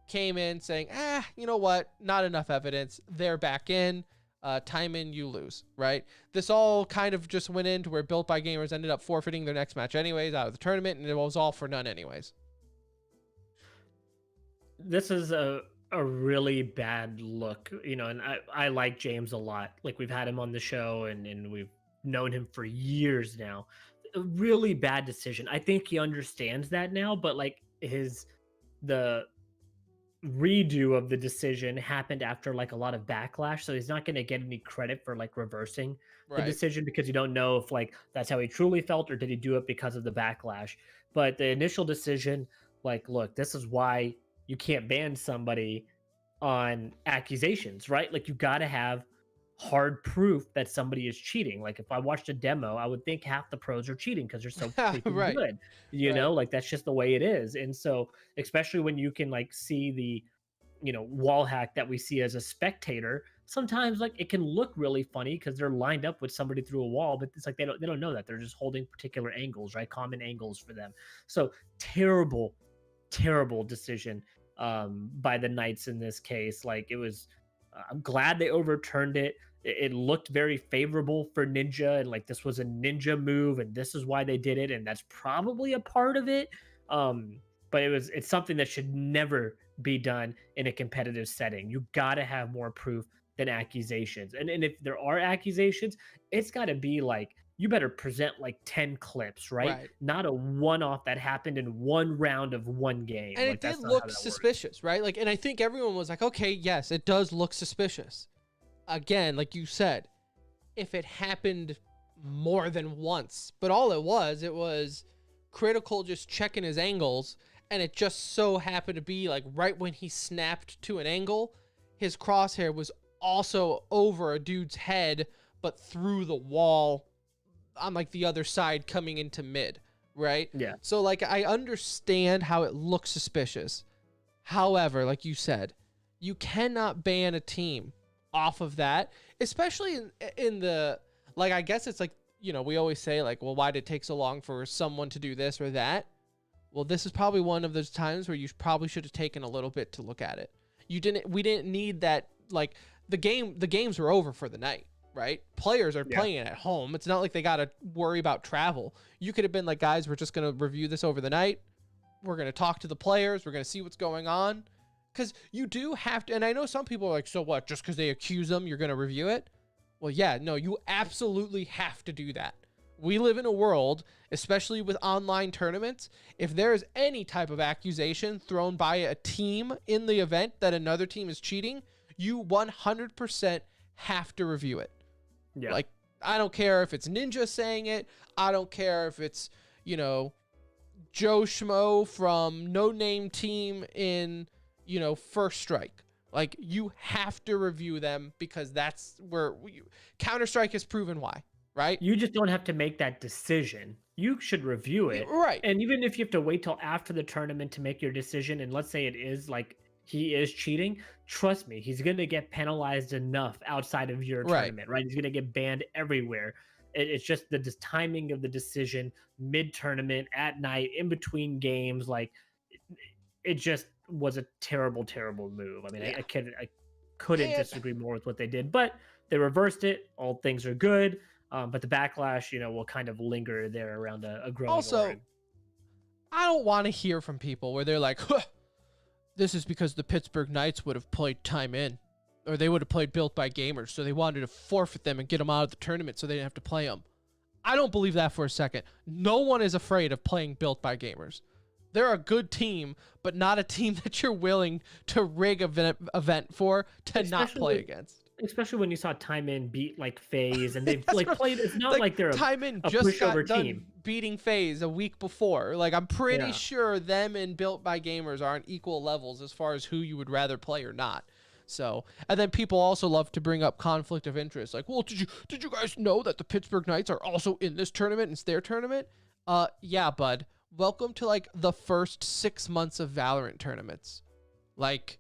came in saying, you know what? Not enough evidence. They're back in. Time in, you lose, right? This all kind of just went into where Built by Gamers ended up forfeiting their next match anyways out of the tournament, and it was all for none anyways. This is a really bad look, and I like James a lot. Like, we've had him on the show and we've known him for years now. A really bad decision. I think he understands that now, but like the redo of the decision happened after like a lot of backlash, so he's not going to get any credit for like reversing the decision, because you don't know if like that's how he truly felt or did he do it because of the backlash. But the initial decision, like, look, this is why you can't ban somebody on accusations, right? Like, you got to have hard proof that somebody is cheating. Like, if I watched a demo, I would think half the pros are cheating because they're so freaking Right. good. Like, that's just the way it is. And so, especially when you can like see the wall hack that we see as a spectator, sometimes like it can look really funny because they're lined up with somebody through a wall, but it's like they don't know that they're just holding particular angles, right? Common angles for them. So terrible decision by the Knights in this case. Like, it was I'm glad they overturned it. It looked very favorable for Ninja, and like this was a Ninja move, and this is why they did it, and that's probably a part of it. But it's something that should never be done in a competitive setting. You got to have more proof than accusations. And if there are accusations, it's got to be like, you better present like 10 clips, right? Not a one-off that happened in one round of one game. And like, it did look suspicious, right? Like, and I think everyone was like, okay, yes, it does look suspicious. Again, like you said, if it happened more than once, but all it was Critical just checking his angles, and it just so happened to be like right when he snapped to an angle, his crosshair was also over a dude's head, but through the wall on like the other side coming into mid, right? Yeah. So like, I understand how it looks suspicious. However, like you said, you cannot ban a team off of that, especially in the, like, I guess it's like, we always say like, well, why did it take so long for someone to do this or that? Well, this is probably one of those times where you probably should have taken a little bit to look at it. We didn't need that. Like, the games were over for the night, right? Players are playing it at home. It's not like they got to worry about travel. You could have been like, guys, we're just going to review this over the night. We're going to talk to the players. We're going to see what's going on. Because you do have to, and I know some people are like, so what, just because they accuse them, you're going to review it? Well, yeah, no, you absolutely have to do that. We live in a world, especially with online tournaments, if there is any type of accusation thrown by a team in the event that another team is cheating, you 100% have to review it. Yeah. Like, I don't care if it's Ninja saying it. I don't care if it's, Joe Schmo from No Name Team in, First Strike. Like, you have to review them, because that's where Counter-Strike has proven why, right? You just don't have to make that decision. You should review it. Right. And even if you have to wait till after the tournament to make your decision, and let's say it is like he is cheating, trust me, he's going to get penalized enough outside of your tournament, right? He's going to get banned everywhere. It's just the timing of the decision, mid-tournament, at night, in between games. Like, it just was a terrible move. I mean, I couldn't disagree more with what they did, but they reversed it. All things are good. But the backlash, will kind of linger there around a growing org. I don't want to hear from people where they're like, this is because the Pittsburgh Knights would have played time in, or they would have played Built by Gamers, so they wanted to forfeit them and get them out of the tournament so they didn't have to play them. I don't believe that for a second. No one is afraid of playing Built by Gamers. They're a good team, but not a team that you're willing to rig an event for to not play against. Especially when you saw Time In beat like FaZe, and they've like played. It's not like they're Time In a just got done team. Beating FaZe a week before. Like, I'm pretty sure them and Built by Gamers are on equal levels as far as who you would rather play or not. So, and then people also love to bring up conflict of interest. Like, well, did you guys know that the Pittsburgh Knights are also in this tournament and it's their tournament? Yeah, bud. Welcome to like the first 6 months of Valorant tournaments. Like,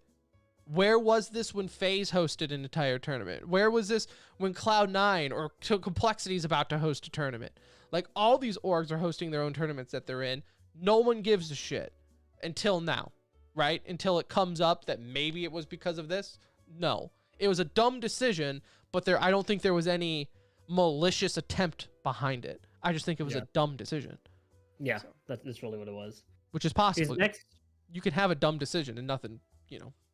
where was this when FaZe hosted an entire tournament? Where was this when Cloud9 or Complexity is about to host a tournament? Like, all these orgs are hosting their own tournaments that they're in. No one gives a shit until now, right? Until it comes up that maybe it was because of this. No, it was a dumb decision, but I don't think there was any malicious attempt behind it. I just think it was a dumb decision. Yeah, that's really what it was. Which is possible. Next, you can have a dumb decision and nothing,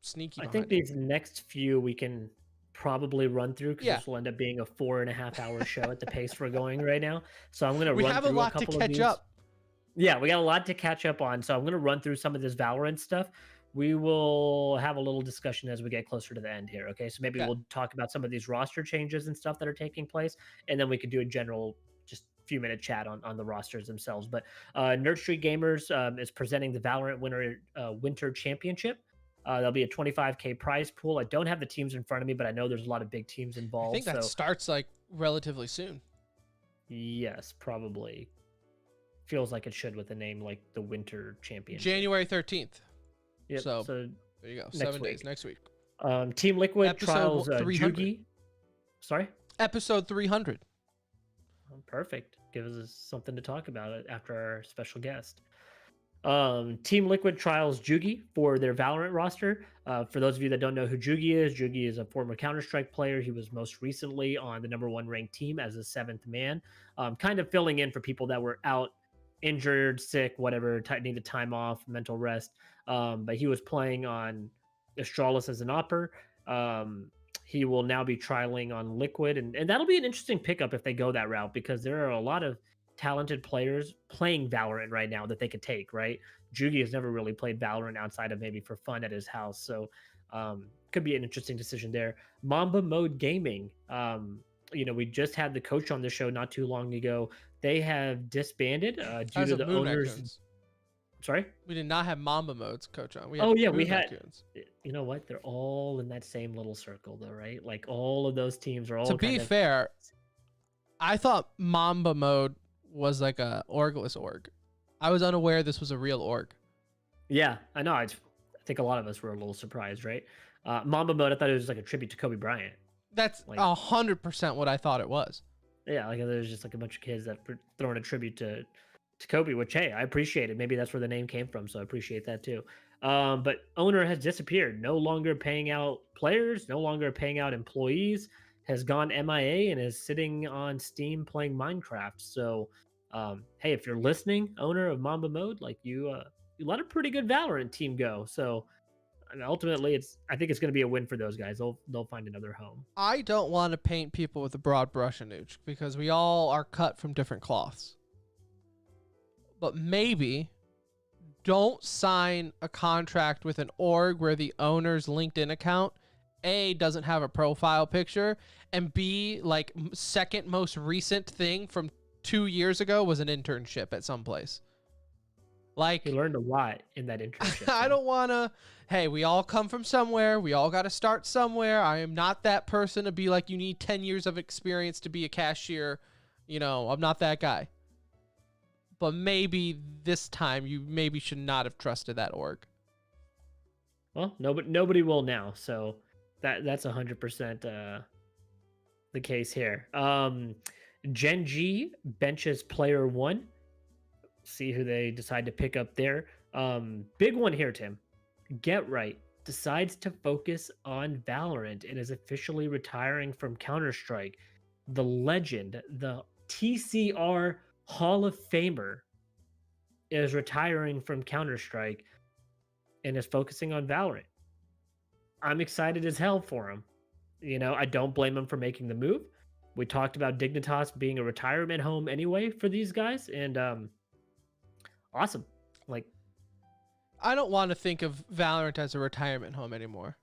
sneaky. I think these next few we can probably run through because this will end up being a 4.5-hour show at the pace we're going right now. So I'm going to run through a couple of these. We have a lot to catch up. Yeah, we got a lot to catch up on. So I'm going to run through some of this Valorant stuff. We will have a little discussion as we get closer to the end here. Okay, so maybe we'll talk about some of these roster changes and stuff that are taking place, and then we could do a general just few minute chat on the rosters themselves. But Nerd Street Gamers is presenting the Valorant Winter Championship. There'll be a 25K prize pool. I don't have the teams in front of me, but I know there's a lot of big teams involved. I think that starts like relatively soon. Yes, probably. Feels like it should with a name like the Winter Championship. January 13th. Yep. So there you go. 7 days next week. Team Liquid Episode trials 300. Jugi. Sorry? Episode 300. Perfect. Gives us something to talk about after our special guest. Team Liquid trials Jugi for their Valorant roster. For those of you that don't know who Jugi is a former Counter-Strike player. He was most recently on the #1 ranked team as a 7th man, kind of filling in for people that were out, injured, sick, whatever, needed time off, mental rest. But he was playing on Astralis as an opper. He will now be trialing on Liquid, and that'll be an interesting pickup if they go that route, because there are a lot of talented players playing Valorant right now that they could take, right? Jugi has never really played Valorant outside of maybe for fun at his house, so could be an interesting decision there. Mamba Mode Gaming, we just had the coach on the show not too long ago. They have disbanded due to the owners. Raccoons. Sorry? We did not have Mamba Mode's coach on. We had. Raccoons. You know what? They're all in that same little circle, though, right? Like, all of those teams are all. To be fair, I thought Mamba Mode was like a orgless org. I was unaware this was a real org. Yeah, I know. I think a lot of us were a little surprised, right? Mamba Mode, I thought it was like a tribute to Kobe Bryant. That's 100% what I thought it was. Yeah, like there's just like a bunch of kids that were throwing a tribute to Kobe, which, hey, I appreciate it. Maybe that's where the name came from, so I appreciate that too. But owner has disappeared, no longer paying out players, no longer paying out employees, has gone MIA and is sitting on Steam playing Minecraft. So, hey, if you're listening, owner of Mamba Mode, like you let a pretty good Valorant team go. So, and ultimately, I think it's going to be a win for those guys. They'll find another home. I don't want to paint people with a broad brush, Anuj, because we all are cut from different cloths. But maybe don't sign a contract with an org where the owner's LinkedIn account, A, doesn't have a profile picture, and B, like, second most recent thing from 2 years ago was an internship at some place. Like, you learned a lot in that internship. I don't want to. Hey, we all come from somewhere. We all got to start somewhere. I am not that person to be like, you need 10 years of experience to be a cashier. I'm not that guy. But maybe this time you maybe should not have trusted that org. Well, nobody will now. So that's 100% the case here. Gen G benches player 1. See who they decide to pick up there. Big one here, Tim. Get Right decides to focus on Valorant and is officially retiring from Counter-Strike. The legend, the TCR Hall of Famer, is retiring from Counter-Strike and is focusing on Valorant. I'm excited as hell for him. I don't blame him for making the move. We talked about Dignitas being a retirement home anyway for these guys, and awesome. Like, I don't want to think of Valorant as a retirement home anymore.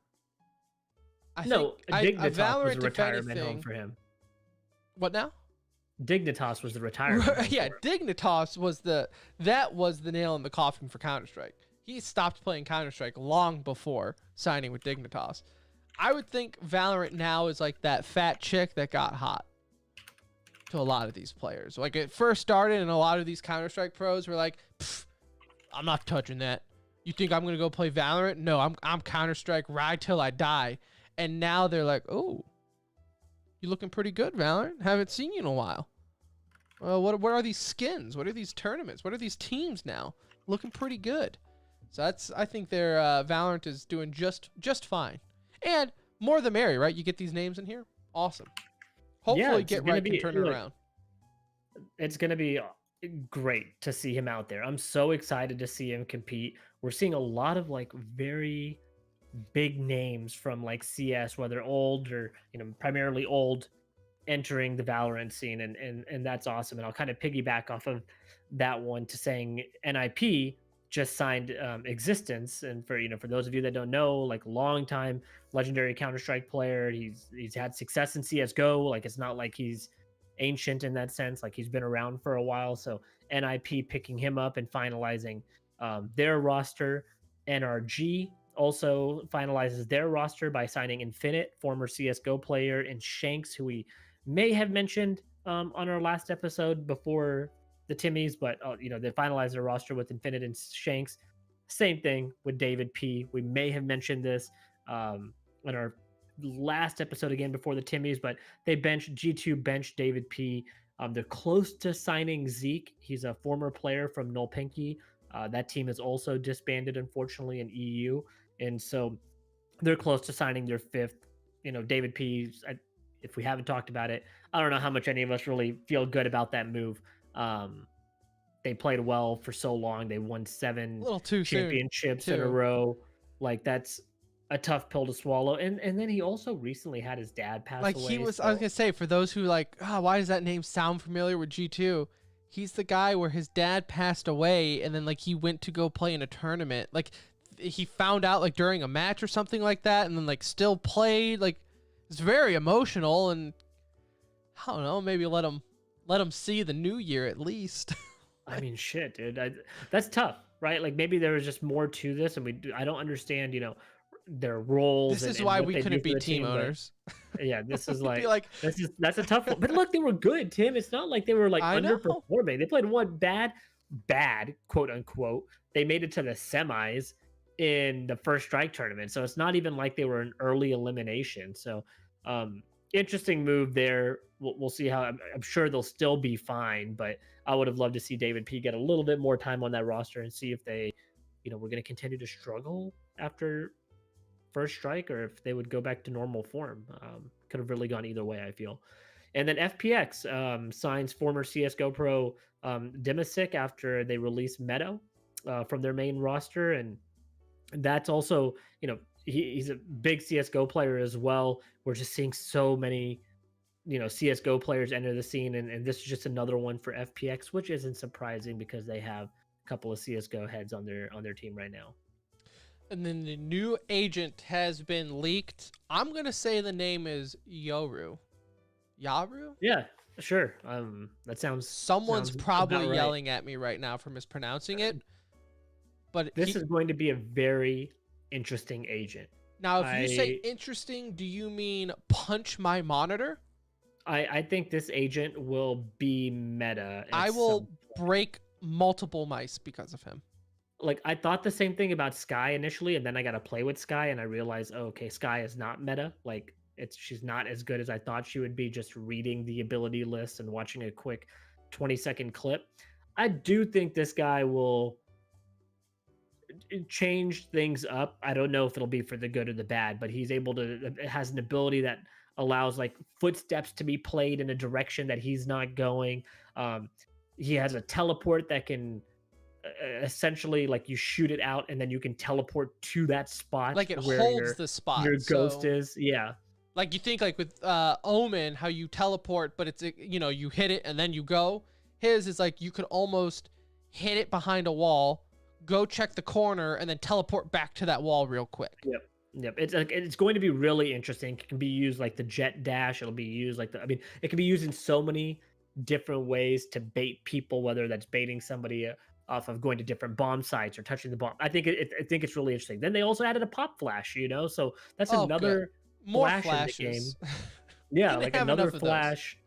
Dignitas was a retirement home for him. What now? Dignitas was the retirement. Yeah, Dignitas was the nail in the coffin for Counter-Strike. He stopped playing Counter-Strike long before signing with Dignitas. I would think Valorant now is like that fat chick that got hot to a lot of these players. Like, it first started and a lot of these Counter-Strike pros were like, I'm not touching that. You think I'm going to go play Valorant? No, I'm Counter-Strike ride till I die. And now they're like, oh, you looking pretty good, Valorant. Haven't seen you in a while. Well, what are these skins? What are these tournaments? What are these teams now? Looking pretty good. So I think their Valorant is doing just fine. And more the merry, right? You get these names in here. Awesome. Hopefully, it's Get gonna Right can be turn it around. it's gonna be great to see him out there. I'm so excited to see him compete. We're seeing a lot of like very big names from like CS, whether old or primarily old, entering the Valorant scene, and that's awesome. And I'll kind of piggyback off of that one to saying NIP just signed Existence, and for those of you that don't know, like long time legendary Counter Strike player, he's had success in CS:GO. Like it's not like he's ancient in that sense. Like he's been around for a while. So NIP picking him up and finalizing their roster. NRG also finalizes their roster by signing Infinite, former CS:GO player, and Shanks, who we may have mentioned on our last episode before the Timmies, but they finalized their roster with Infinite and Shanks. Same thing with David P. We may have mentioned this in our last episode again before the Timmies, but they G2 benched David P. They're close to signing Zeke. He's a former player from Null Pinky. That team is also disbanded, unfortunately, in EU, and so they're close to signing their fifth. David P. If we haven't talked about it, I don't know how much any of us really feel good about that move. They played well for so long. They won 7 A little too championships soon, in a too. row. Like that's a tough pill to swallow. And then he also recently had his dad pass Like away. he was, so- I was gonna say, for those who like, why does that name sound familiar with G2? He's the guy where his dad passed away, and then like he went to go play in a tournament. Like he found out like during a match or something like that, and then like still played. Like it's very emotional, and I don't know, maybe let him see the new year at least. I mean, shit, dude. That's tough, right? Like maybe there was just more to this, and I don't understand, their roles. This is and why what we they do couldn't for be the team team, but owners. yeah, this is Be like that's a tough one. But look, they were good, Tim. It's not like they were like I know. underperforming. They played one bad, quote unquote. They made it to the semis in the first strike tournament. So it's not even like they were an early elimination. So interesting move there. We'll see how I'm sure they'll still be fine, but I would have loved to see David P get a little bit more time on that roster and see if they, we're going to continue to struggle after first strike, or if they would go back to normal form. Could have really gone either way, I feel. And then FPX signs former CSGO pro Dimasic after they release Meadow from their main roster. And that's also, he's a big CSGO player as well. We're just seeing so many, CSGO players enter the scene. And this is just another one for FPX, which isn't surprising because they have a couple of CSGO heads on their team right now. And then the new agent has been leaked. I'm gonna say the name is Yoru. Yaru? Yeah, sure. That sounds. Someone's sounds probably about right. yelling at me right now for mispronouncing it. But This is going to be a very interesting agent. Now, if you say interesting, do you mean punch my monitor? I think this agent will be meta. I will break multiple mice because of him. Like I thought the same thing about Sky initially, and then I got to play with Sky, and I realized, okay, Sky is not meta. Like she's not as good as I thought she would be. Just reading the ability list and watching a quick 20-second clip, I do think this guy will change things up. I don't know if it'll be for the good or the bad, but he's able to. It has an ability that allows like footsteps to be played in a direction that he's not going. He has a teleport that can. Essentially like you shoot it out and then you can teleport to that spot, like it where holds the spot your ghost is. Like you think like with Omen, how you teleport, but it's you hit it and then you go. His is like you could almost hit it behind a wall, go check the corner, and then teleport back to that wall real quick. Yep. It's going to be really interesting. It can be used like the jet dash. It'll be used like it can be used in so many different ways to bait people, whether that's baiting somebody off of going to different bomb sites or touching the bomb. I think it's really interesting. Then they also added a pop flash, so that's another more flash flashes in the game. Yeah, like another flash.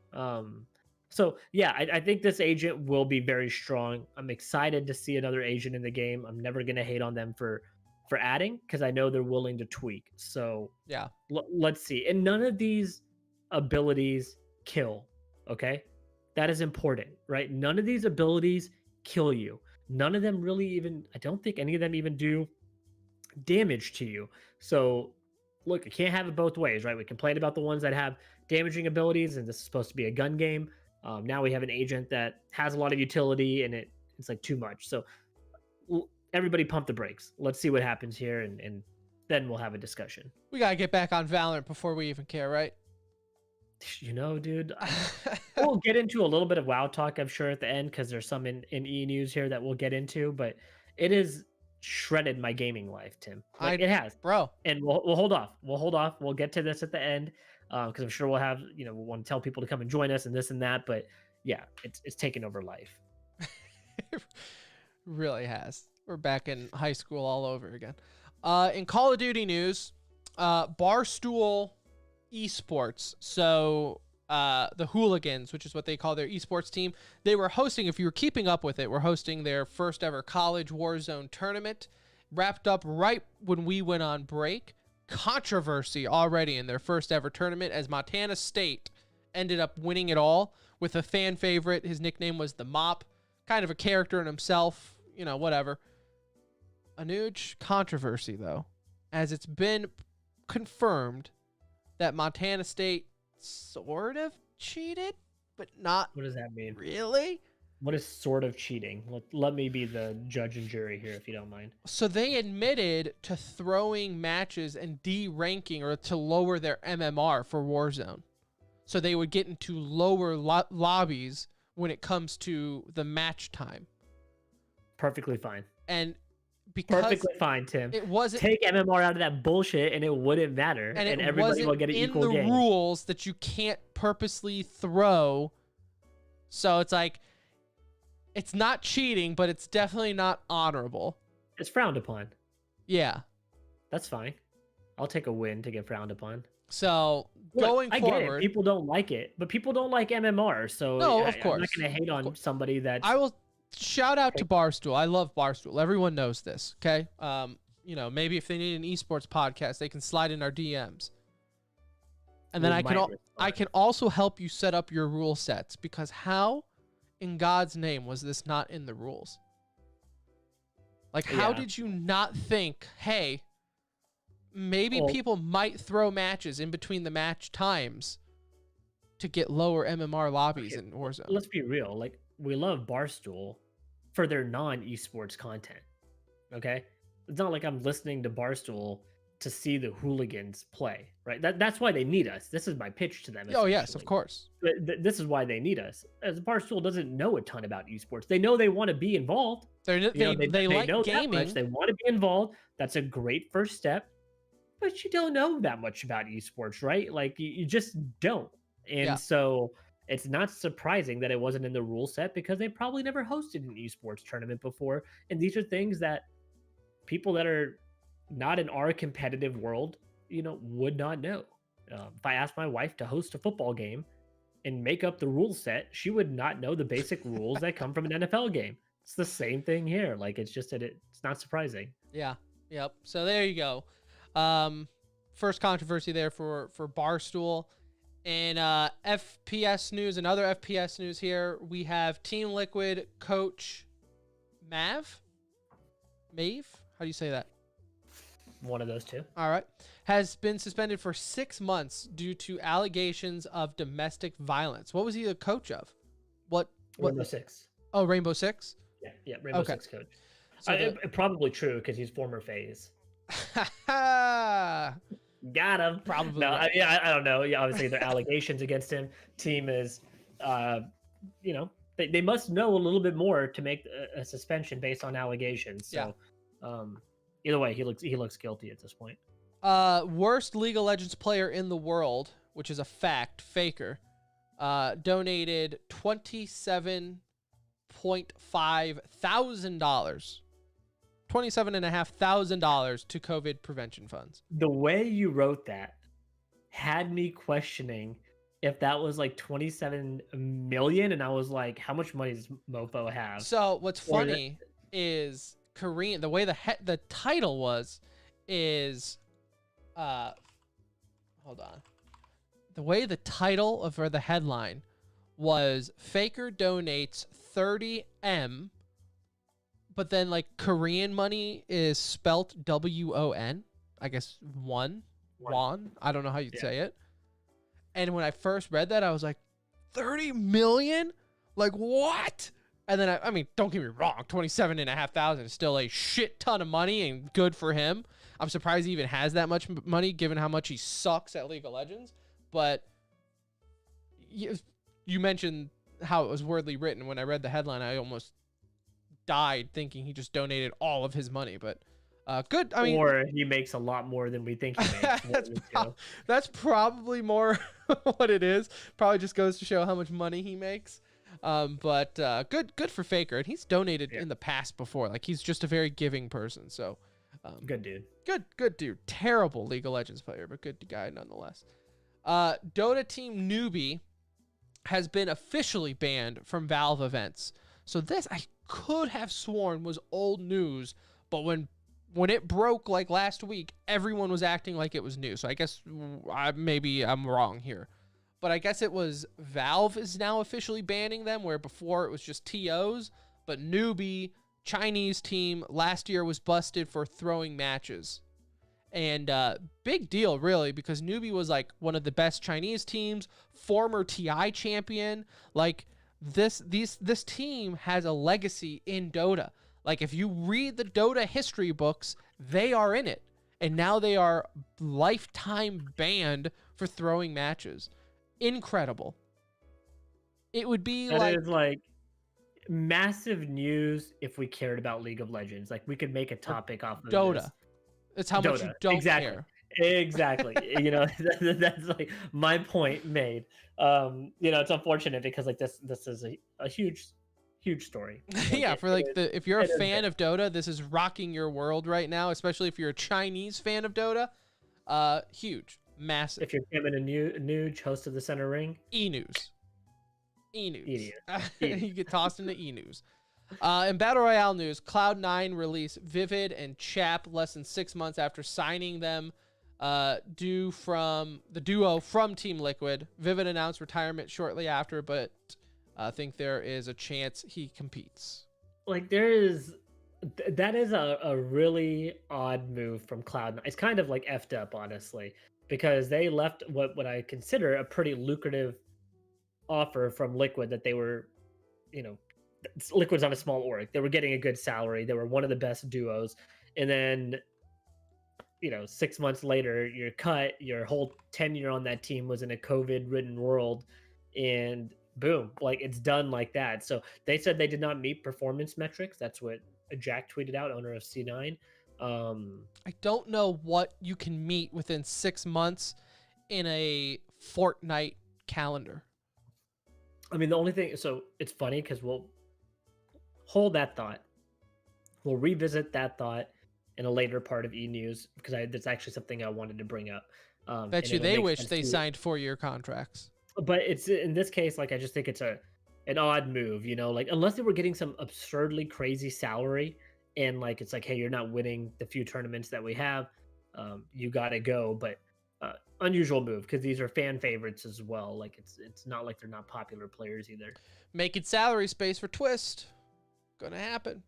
So yeah, I think this agent will be very strong. I'm excited to see another agent in the game. I'm never gonna hate on them for adding, because I know they're willing to tweak. So yeah, let's see. And none of these abilities kill. Okay, That is important, right? None of these abilities kill you. None of them really even, I don't think any of them even do damage to you. So, look, you can't have it both ways, right? We complain about the ones that have damaging abilities, and this is supposed to be a gun game. Now we have an agent that has a lot of utility, and it's like too much. So, everybody pump the brakes. Let's see what happens here, and then we'll have a discussion. We gotta get back on Valorant before we even care, right? You know, dude, we'll get into a little bit of WoW talk, I'm sure, at the end, because there's some in E News here that we'll get into, but it has shredded my gaming life, Tim. Like, it has, bro. And we'll hold off. We'll hold off. We'll get to this at the end, because I'm sure we'll have, we'll want to tell people to come and join us and this and that. But yeah, it's taken over life. It really has. We're back in high school all over again. In Call of Duty news, Barstool Esports. So the Hooligans, which is what they call their esports team, they were hosting, if you were keeping up with it, were hosting their first ever college Warzone tournament. Wrapped up right when we went on break. Controversy already in their first ever tournament, as Montana State ended up winning it all with a fan favorite. His nickname was the Mop. Kind of a character in himself, whatever. A huge controversy, though, as it's been confirmed that Montana State sort of cheated, but not What does that mean? really. What is sort of cheating? Let me be the judge and jury here, if you don't mind. So they admitted to throwing matches and de-ranking, or to lower their MMR for Warzone. So they would get into lower lobbies when it comes to the match time. Perfectly fine. And because Perfectly fine, Tim. it wasn't Take MMR out of that bullshit, and it wouldn't matter, and it everybody wasn't will get an in equal the game. rules that you can't purposely throw. So it's like, it's not cheating, but it's definitely not honorable. It's frowned upon. Yeah. That's fine. I'll take a win to get frowned upon. So Look, going I get forward, it. People don't like it, but people don't like MMR. So No, of I'm course. not going to hate on somebody that I will shout out to Barstool. I love Barstool. Everyone knows this. Okay. Maybe if they need an esports podcast, they can slide in our DMs. And then I can also help you set up your rule sets, because how in God's name was this not in the rules? Like, how did you not think, hey, maybe people might throw matches in between the match times to get lower MMR lobbies in Warzone? Let's be real. Like, we love Barstool for their non-esports content. Okay? It's not like I'm listening to Barstool to see the Hooligans play, right? That's why they need us. This is my pitch to them. Oh, yes, of essentially. course. This is why they need us. As Barstool doesn't know a ton about esports. They know they want to be involved. They like know that gaming. much. They want to be involved. That's a great first step. But you don't know that much about esports, right? Like, you just don't. And so it's not surprising that it wasn't in the rule set, because they probably never hosted an esports tournament before. And these are things that people that are not in our competitive world, would not know. If I asked my wife to host a football game and make up the rule set, she would not know the basic rules that come from an NFL game. It's the same thing here. Like, it's just that it's not surprising. Yeah. Yep. So there you go. First controversy there for Barstool. And FPS news, and other FPS news here, we have Team Liquid coach Maeve? How do you say that? One of those two. All right. Has been suspended for 6 months due to allegations of domestic violence. What was he the coach of? What? Rainbow Six. Oh, Rainbow Six? Yeah, Rainbow Six coach. So probably true, because he's former FaZe. Got him. Probably. No, I don't know. Yeah, obviously there are allegations against him. Team is, they must know a little bit more to make a suspension based on allegations. So, either way, he looks guilty at this point. Worst League of Legends player in the world, which is a fact, Faker, donated $27,500, $27,500 to COVID prevention funds. The way you wrote that had me questioning if that was like 27 million, and I was like, how much money does Mofo have? So what's funny is Korean, the way the title was is hold on. The way the title of or the headline was Faker donates 30M, but then like Korean money is spelt WON. I guess won. I don't know how you'd say it. And when I first read that, I was like, 30 million? Like what? And then I mean, don't get me wrong, 27,500 is still a shit ton of money and good for him. I'm surprised he even has that much money given how much he sucks at League of Legends. But you mentioned how it was wordly written. When I read the headline, I almost died thinking he just donated all of his money. But good. I mean, or he makes a lot more than we think he makes. That's probably more what it is. Probably just goes to show how much money he makes. But good for Faker. And he's donated in the past before. Like, he's just a very giving person. So good dude. Good dude. Terrible League of Legends player, but good guy nonetheless. Dota team Newbie has been officially banned from Valve events. So this I could have sworn was old news, but when it broke like last week, everyone was acting like it was new. So I guess maybe I'm wrong here. But I guess it was Valve is now officially banning them, where before it was just TOs. But Newbie, Chinese team, last year was busted for throwing matches. And big deal, really, because Newbie was like one of the best Chinese teams, former TI champion. Like this team has a legacy in Dota. Like if you read the Dota history books, they are in it. And now they are lifetime banned for throwing matches. Incredible. It would be that is like massive news if we cared about League of Legends. Like we could make a topic off of Dota. This. It's how much you don't care. Exactly. You know, that's like my point made. You know, it's unfortunate because like this is a huge story. Like, yeah, for like if you're a fan of Dota, this is rocking your world right now, especially if you're a Chinese fan of Dota. Huge, massive. If you're Tim and a Nuge, host of the Center Ring, E-News. You get tossed into E-News. In Battle Royale news, Cloud9 released Vivid and Chap less than 6 months after signing them. Due from the duo from Team Liquid. Vivid announced retirement shortly after, but I think there is a chance he competes. Like that is a really odd move from Cloud9. It's kind of like effed up, honestly, because they left what I consider a pretty lucrative offer from Liquid that they were, you know, Liquid's on a small org. They were getting a good salary. They were one of the best duos. And then, you know, 6 months later, you're cut. Your whole tenure on that team was in a COVID-ridden world. And boom, like it's done like that. So they said they did not meet performance metrics. That's what Jack tweeted out, owner of C9. I don't know what you can meet within 6 months in a Fortnite calendar. I mean, the only thing, so it's funny because we'll hold that thought. We'll revisit that thought in a later part of E-News because there's actually something I wanted to bring up. Bet you they wish they signed 4-year contracts. But it's in this case, like I just think it's an odd move, you know, like unless they were getting some absurdly crazy salary and like it's like, hey, you're not winning the few tournaments that we have, you gotta go. But unusual move because these are fan favorites as well. Like it's not like they're not popular players either. Making salary space for Twist. Gonna happen.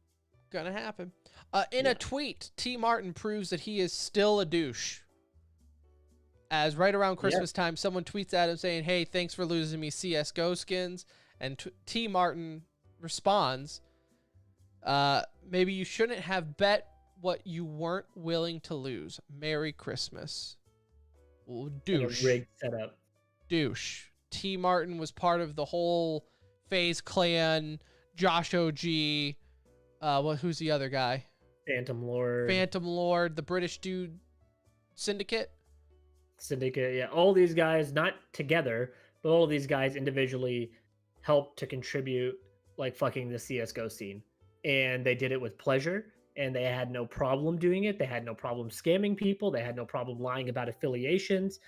In a tweet, T. Martin proves that he is still a douche. As right around Christmas time, someone tweets at him saying, hey, thanks for losing me CSGO skins. And T. Martin responds, maybe you shouldn't have bet what you weren't willing to lose. Merry Christmas. Ooh, douche. Rigged setup. Douche. T. Martin was part of the whole FaZe Clan, Josh OG, who's the other guy? Phantom Lord, the British dude, Syndicate, yeah. All these guys, not together, but all of these guys individually helped to contribute like fucking the CSGO scene. And they did it with pleasure, and they had no problem doing it. They had no problem scamming people. They had no problem lying about affiliations.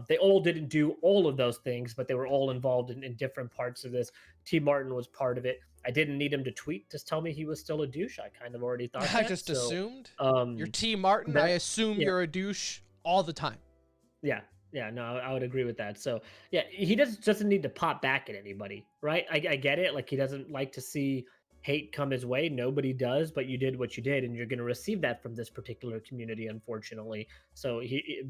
They all didn't do all of those things, but they were all involved in different parts of this. T. Martin was part of it. I didn't need him to tweet to tell me he was still a douche. I kind of already thought that. I just assumed. You're T. Martin. I assume you're a douche all the time. Yeah. Yeah, no, I would agree with that. So yeah, he doesn't need to pop back at anybody, right? I get it. Like he doesn't like to see hate come his way. Nobody does, but you did what you did, and you're going to receive that from this particular community, unfortunately. So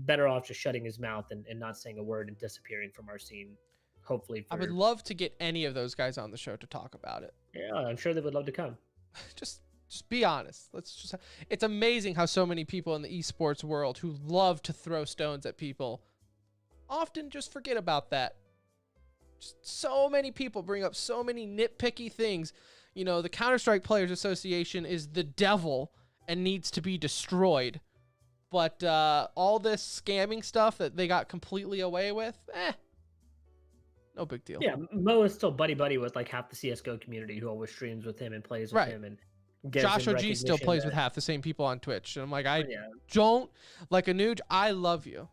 better off just shutting his mouth and not saying a word and disappearing from our scene. Hopefully, I would for love to get any of those guys on the show to talk about it. yeah, I'm sure they would love to come. Just be honest. It's amazing how so many people in the esports world who love to throw stones at people often just forget about that. Just so many people bring up so many nitpicky things. You know, the Counter-Strike Players Association is the devil and needs to be destroyed. But all this scamming stuff that they got completely away with, no big deal. Yeah, Mo is still buddy with like half the CS:GO community who always streams with him and plays with Right. him, and gives Josh him OG still recognition plays that- with half the same people on Twitch. And I'm like, yeah. don't, like Anuj, I love you.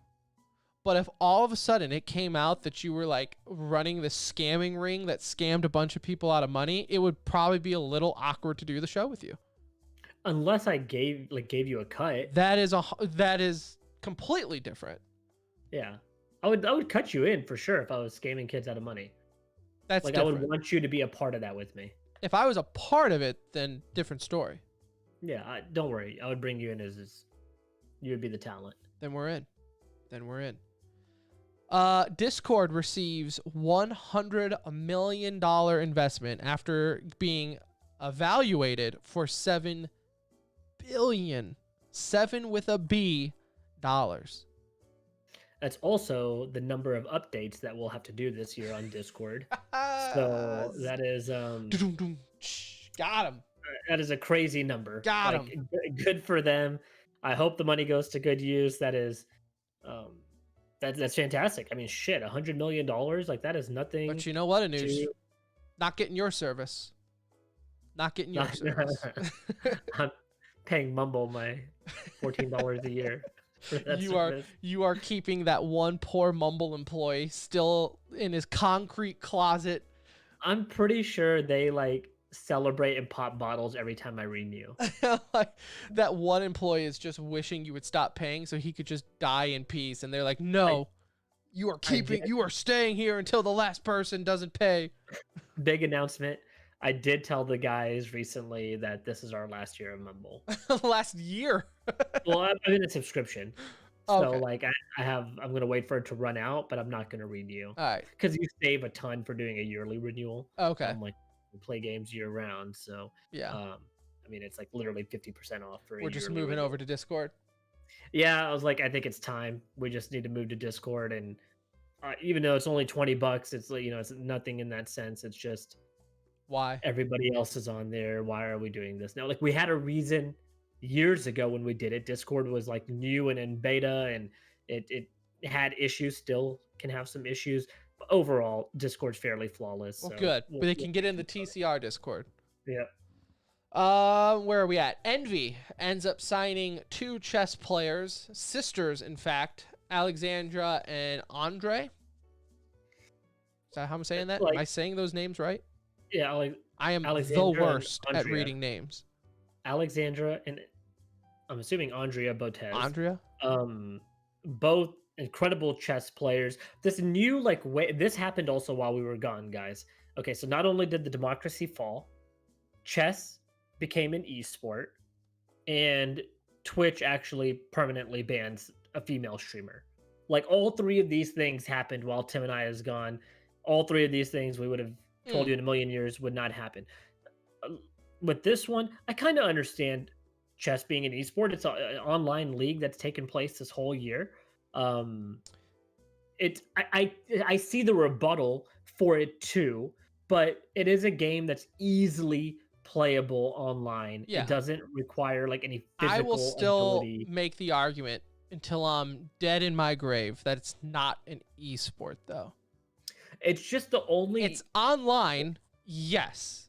But if all of a sudden it came out that you were like running this scamming ring that scammed a bunch of people out of money, it would probably be a little awkward to do the show with you. Unless I gave you a cut. That is completely different. Yeah. I would cut you in for sure if I was scamming kids out of money. That's like different. I would want you to be a part of that with me. If I was a part of it, then different story. Yeah, don't worry. I would bring you in as you would be the talent. Then we're in. Discord receives $100 million investment after being evaluated for $7 billion, 7 with a B, dollars. That's also the number of updates that we'll have to do this year on Discord. So that is got him. That is a crazy number. Got like, good for them. I hope the money goes to good use. That is that's fantastic. I mean, shit, $100 million, like that is nothing. But you know what, Anuj? Not getting your service. Not getting your service. I'm paying Mumble my $14 a year. For that service. You are keeping that one poor Mumble employee still in his concrete closet. I'm pretty sure they like celebrate and pop bottles every time I renew. Like that one employee is just wishing you would stop paying so he could just die in peace, and they're like, no, you are staying here until the last person doesn't pay. Big announcement. I did tell the guys recently that this is our last year of Mumble. Last year? Well, I'm in a subscription. So Okay. like I'm gonna wait for it to run out, but I'm not gonna renew. All right. Because you save a ton for doing a yearly renewal. Okay. Like we play games year round. So Yeah. I mean it's like literally 50% off for We're just moving over to Discord. Yeah, I was like, I think it's time. We just need to move to Discord, and even though it's only $20, it's like, it's nothing in that sense. It's just Why? everybody else is on there. Why are we doing this now? Like we had a reason years ago when we did it. Discord was like new and in beta, and it had issues. Still can have some issues, but overall, Discord's fairly flawless. Well, so good. But they can get in the TCR Discord. Yeah. Where are we at? Envy ends up signing 2 chess players, sisters, in fact, Alexandra and Andre. Is that how I'm saying that? Am I saying those names right? Yeah, I am Alexandra the worst and at Andrea. reading names. Alexandra and I'm assuming Andrea Botez. Andrea? Both incredible chess players. This new way this happened also while we were gone, guys. Okay, so not only did the democracy fall, chess became an esport, and Twitch actually permanently bans a female streamer. Like all 3 of these things happened while Tim and I is gone. All 3 of these things we would have told you in a million years would not happen. With this one, I kind of understand chess being an esport. It's an online league that's taken place this whole year. I see the rebuttal for it too, but it is a game that's easily playable online. Yeah. It doesn't require like any physical I will still ability. make the argument until I'm dead in my grave that it's not an esport, though. It's just the only. It's online, yes.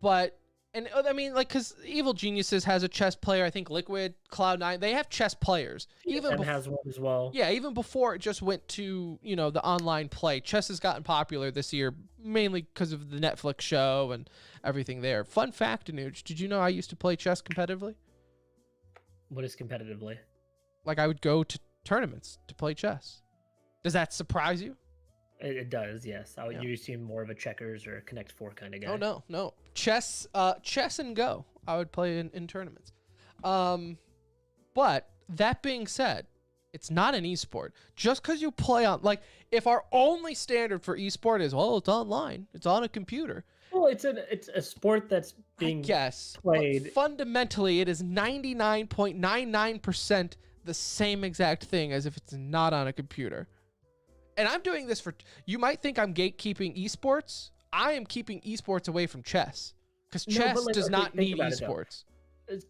But, and I mean, like, because Evil Geniuses has a chess player. I think Liquid, Cloud9, they have chess players. TSM has one as well. Yeah, even before it just went to, the online play. Chess has gotten popular this year, mainly because of the Netflix show and everything there. Fun fact, Anuj, did you know I used to play chess competitively? What is competitively? Like, I would go to tournaments to play chess. Does that surprise you? It does, yes. Yeah. You seem more of a checkers or a Connect Four kind of guy. Oh no. Chess and Go. I would play in tournaments. But that being said, it's not an esport. Just because you play on, like, if our only standard for esport is, well, it's online, it's on a computer. Well, it's a sport that's being played. But fundamentally, it is 99.99% the same exact thing as if it's not on a computer. And I'm doing this for, you might think I'm gatekeeping esports. I am keeping esports away from chess because chess does not need esports.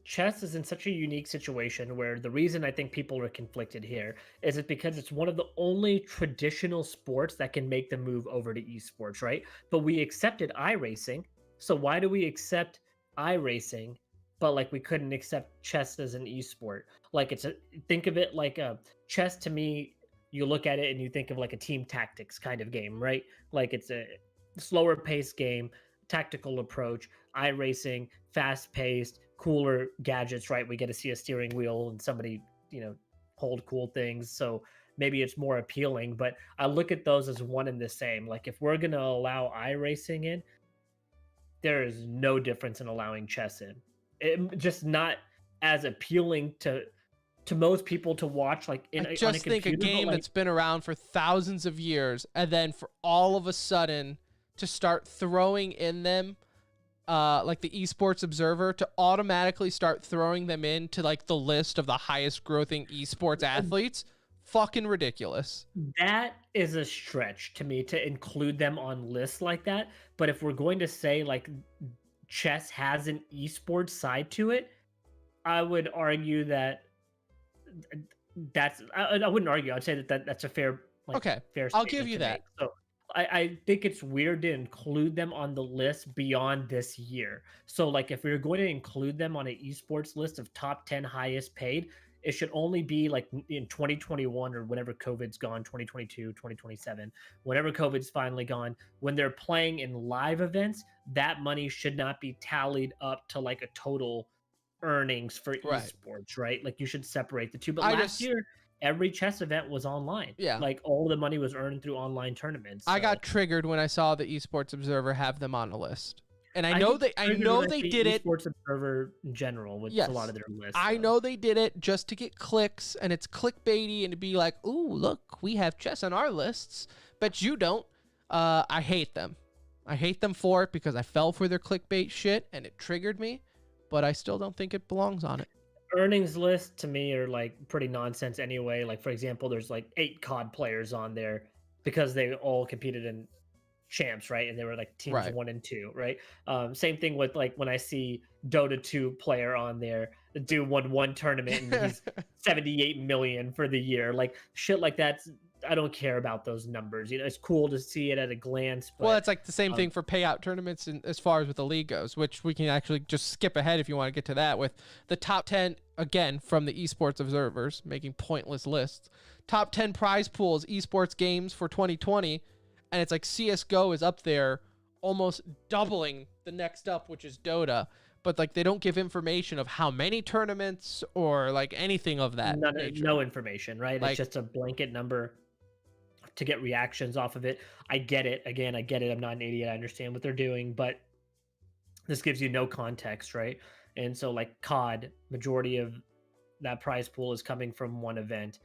Chess is in such a unique situation where the reason I think people are conflicted here is it because it's one of the only traditional sports that can make the move over to esports, right? But we accepted iRacing. So why do we accept iRacing, but like we couldn't accept chess as an esport? Like think of it like chess to me, you look at it and you think of like a team tactics kind of game, right? Like it's a slower paced game, tactical approach, iRacing, fast paced, cooler gadgets, right? We get to see a steering wheel and somebody, hold cool things. So maybe it's more appealing, but I look at those as one and the same. Like if we're going to allow iRacing in, there is no difference in allowing chess in. It just not as appealing to most people to watch, like on a computer, think a game that's been around for thousands of years, and then for all of a sudden to start throwing in them, like the Esports Observer, to automatically start throwing them into like the list of the highest grossing esports athletes, fucking ridiculous. That is a stretch to me to include them on lists like that. But if we're going to say like chess has an esports side to it, I would argue that I wouldn't argue. I'd say that's a fair fair I'll give you that. make. So I think it's weird to include them on the list beyond this year. So like if we we're going to include them on an esports list of top 10 highest paid, it should only be like in 2021 or whenever COVID's gone, 2022, 2027, whenever COVID's finally gone, when they're playing in live events, that money should not be tallied up to like a total earnings for esports, right? Like you should separate the two. But last year, every chess event was online. Yeah. Like all the money was earned through online tournaments. So. I got triggered when I saw the Esports Observer have them on a list. And I know they did it. Esports Observer in general with a lot of their lists. I know they did it just to get clicks, and it's clickbaity, and to be like, "Ooh, look, we have chess on our lists, but you don't." I hate them. I hate them for it because I fell for their clickbait shit, and it triggered me. But I still don't think it belongs on it. Earnings lists to me are like pretty nonsense anyway. Like for example, there's like 8 COD players on there because they all competed in champs, right? And they were like teams 1 and 2, right? Same thing with like when I see Dota 2 player on there, the dude won one tournament and he's 78 million for the year. Like shit like that. I don't care about those numbers. It's cool to see it at a glance. But, well, it's like the same thing for payout tournaments as far as with the league goes, which we can actually just skip ahead if you want to get to that with the top 10, again, from the Esports Observers, making pointless lists. Top 10 prize pools, esports games for 2020. And it's like CSGO is up there almost doubling the next up, which is Dota. But like they don't give information of how many tournaments or like anything of that. No information, right? Like, it's just a blanket number to get reactions off of it. I get it. Again, I get it. I'm not an idiot. I understand what they're doing, but this gives you no context, right? And so like COD, majority of that prize pool is coming from one event.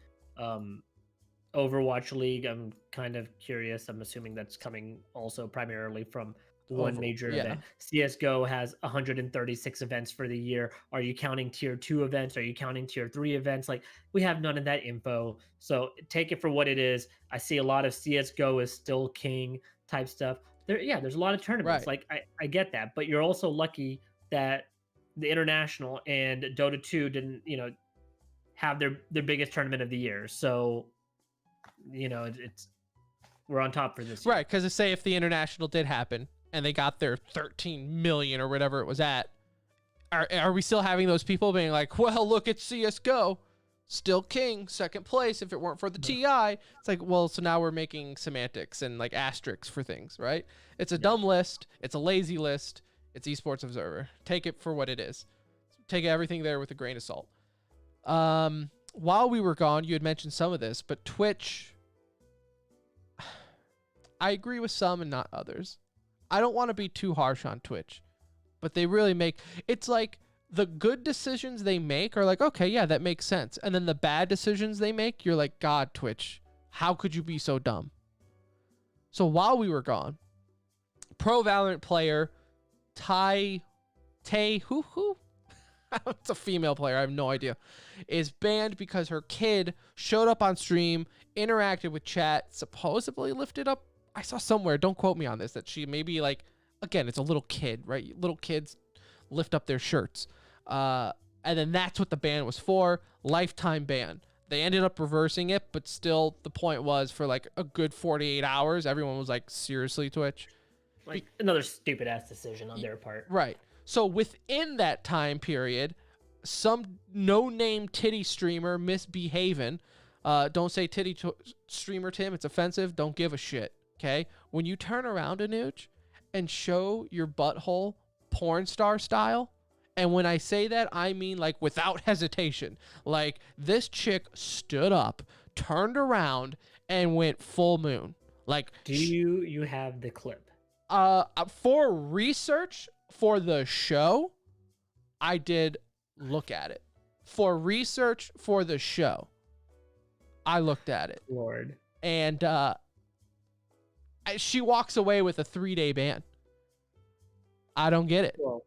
Overwatch League, I'm kind of curious. I'm assuming that's coming also primarily from one major event. CSGO has 136 events for the year. Are you counting tier 2 events? Are you counting tier 3 events? Like we have none of that info. So take it for what it is. I see a lot of CSGO is still king type stuff. There's a lot of tournaments. Like I get that, but you're also lucky that the international and Dota 2 didn't, have their biggest tournament of the year. So, it's we're on top for this year. Right, because say if the international did happen and they got their 13 million or whatever it was at, are we still having those people being like, well, look at CSGO, still king, second place if it weren't for the TI? It's like, well, so now we're making semantics and like asterisks for things, right? It's a dumb list. It's a lazy list. It's Esports Observer. Take it for what it is. Take everything there with a grain of salt. while we were gone, you had mentioned some of this, but Twitch, I agree with some and not others. I don't want to be too harsh on Twitch, but they really make, it's like the good decisions they make are like, okay, yeah, that makes sense. And then the bad decisions they make, you're like, God, Twitch, how could you be so dumb? So while we were gone, pro Valorant player Tai who? It's a female player, I have no idea, is banned because her kid showed up on stream, interacted with chat, supposedly lifted up, I saw somewhere, don't quote me on this, that she maybe like, again, it's a little kid, right? Little kids lift up their shirts. And then that's what the ban was for, lifetime ban. They ended up reversing it, but still the point was for like a good 48 hours, everyone was like, seriously, Twitch? Like another stupid ass decision on their part. Right. So within that time period, some no-name titty streamer misbehaving, don't say titty streamer, Tim, it's offensive, don't give a shit, okay? When you turn around, Anuj, and show your butthole porn star style, and when I say that, I mean like without hesitation. Like this chick stood up, turned around, and went full moon. Like, Do you have the clip? for research for the show, I did look at it. For research for the show, I looked at it. Lord. And she walks away with a 3-day ban. I don't get it. Well,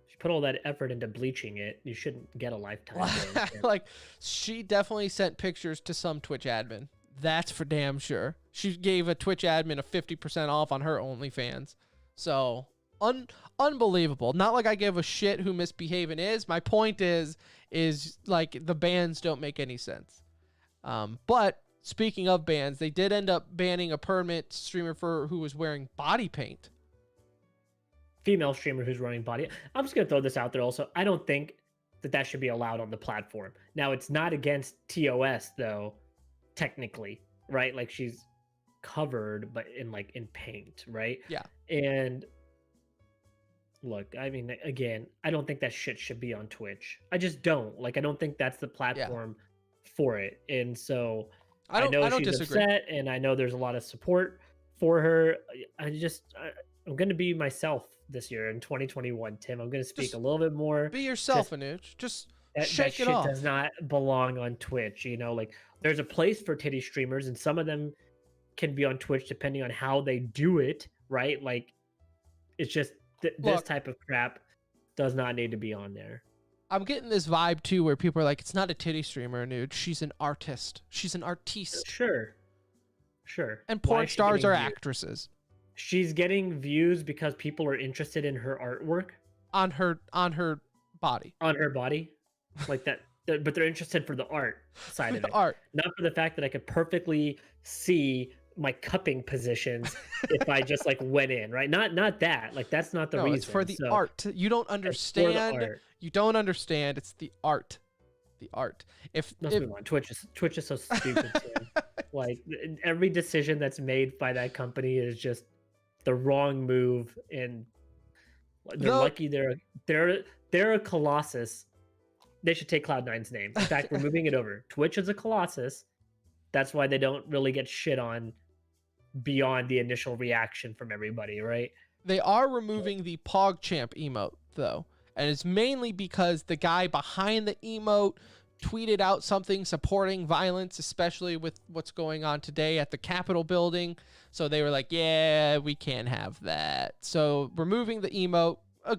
if you put all that effort into bleaching it, you shouldn't get a lifetime ban. Like, she definitely sent pictures to some Twitch admin. That's for damn sure. She gave a Twitch admin a 50% off on her OnlyFans. So, unbelievable. Not like I give a shit who misbehaving is. My point is like the bans don't make any sense. But speaking of bans, they did end up banning a permanent streamer who was wearing body paint. Female streamer who's running body. I'm just gonna throw this out there. Also, I don't think that should be allowed on the platform. Now, it's not against TOS though, technically, right? Like she's covered, but in paint, right? Yeah. And look, I mean, again, I don't think that shit should be on Twitch. I just don't. Like, I don't think that's the platform for it. And so I know she's disagree. upset, and I know there's a lot of support for her. I'm going to be myself this year in 2021, Tim. I'm going to speak Just a little bit more. Be yourself, Anuj. Just shake that it off. Shit does not belong on Twitch. You know, like there's a place for titty streamers, and some of them can be on Twitch depending on how they do it, right? Like, it's just this type of crap does not need to be on there. I'm getting this vibe too, where people are like, "It's not a titty streamer, dude. She's an artist. She's an artiste." Sure. And Why porn is she stars getting are views? Actresses. She's getting views because people are interested in her artwork On her body. on her body, like that. But they're interested for the art side of The it, art. not for the fact that I could perfectly see my cupping positions if I just like went in, right? Not that. Like that's not the No, reason. it's for the So, art. You don't it's for the understand. art. You don't understand. It's the art. The art. Let's move on. Twitch is so stupid. Tim. Like every decision that's made by that company is just the wrong move, and they're lucky they're a colossus. They should take Cloud9's name. In fact, we're moving it over. Twitch is a colossus. That's why they don't really get shit on beyond the initial reaction from everybody, right? They are removing the PogChamp emote though, and it's mainly because the guy behind the emote tweeted out something supporting violence, especially with what's going on today at the Capitol building. So they were like, yeah, we can't have that. So removing the emote, I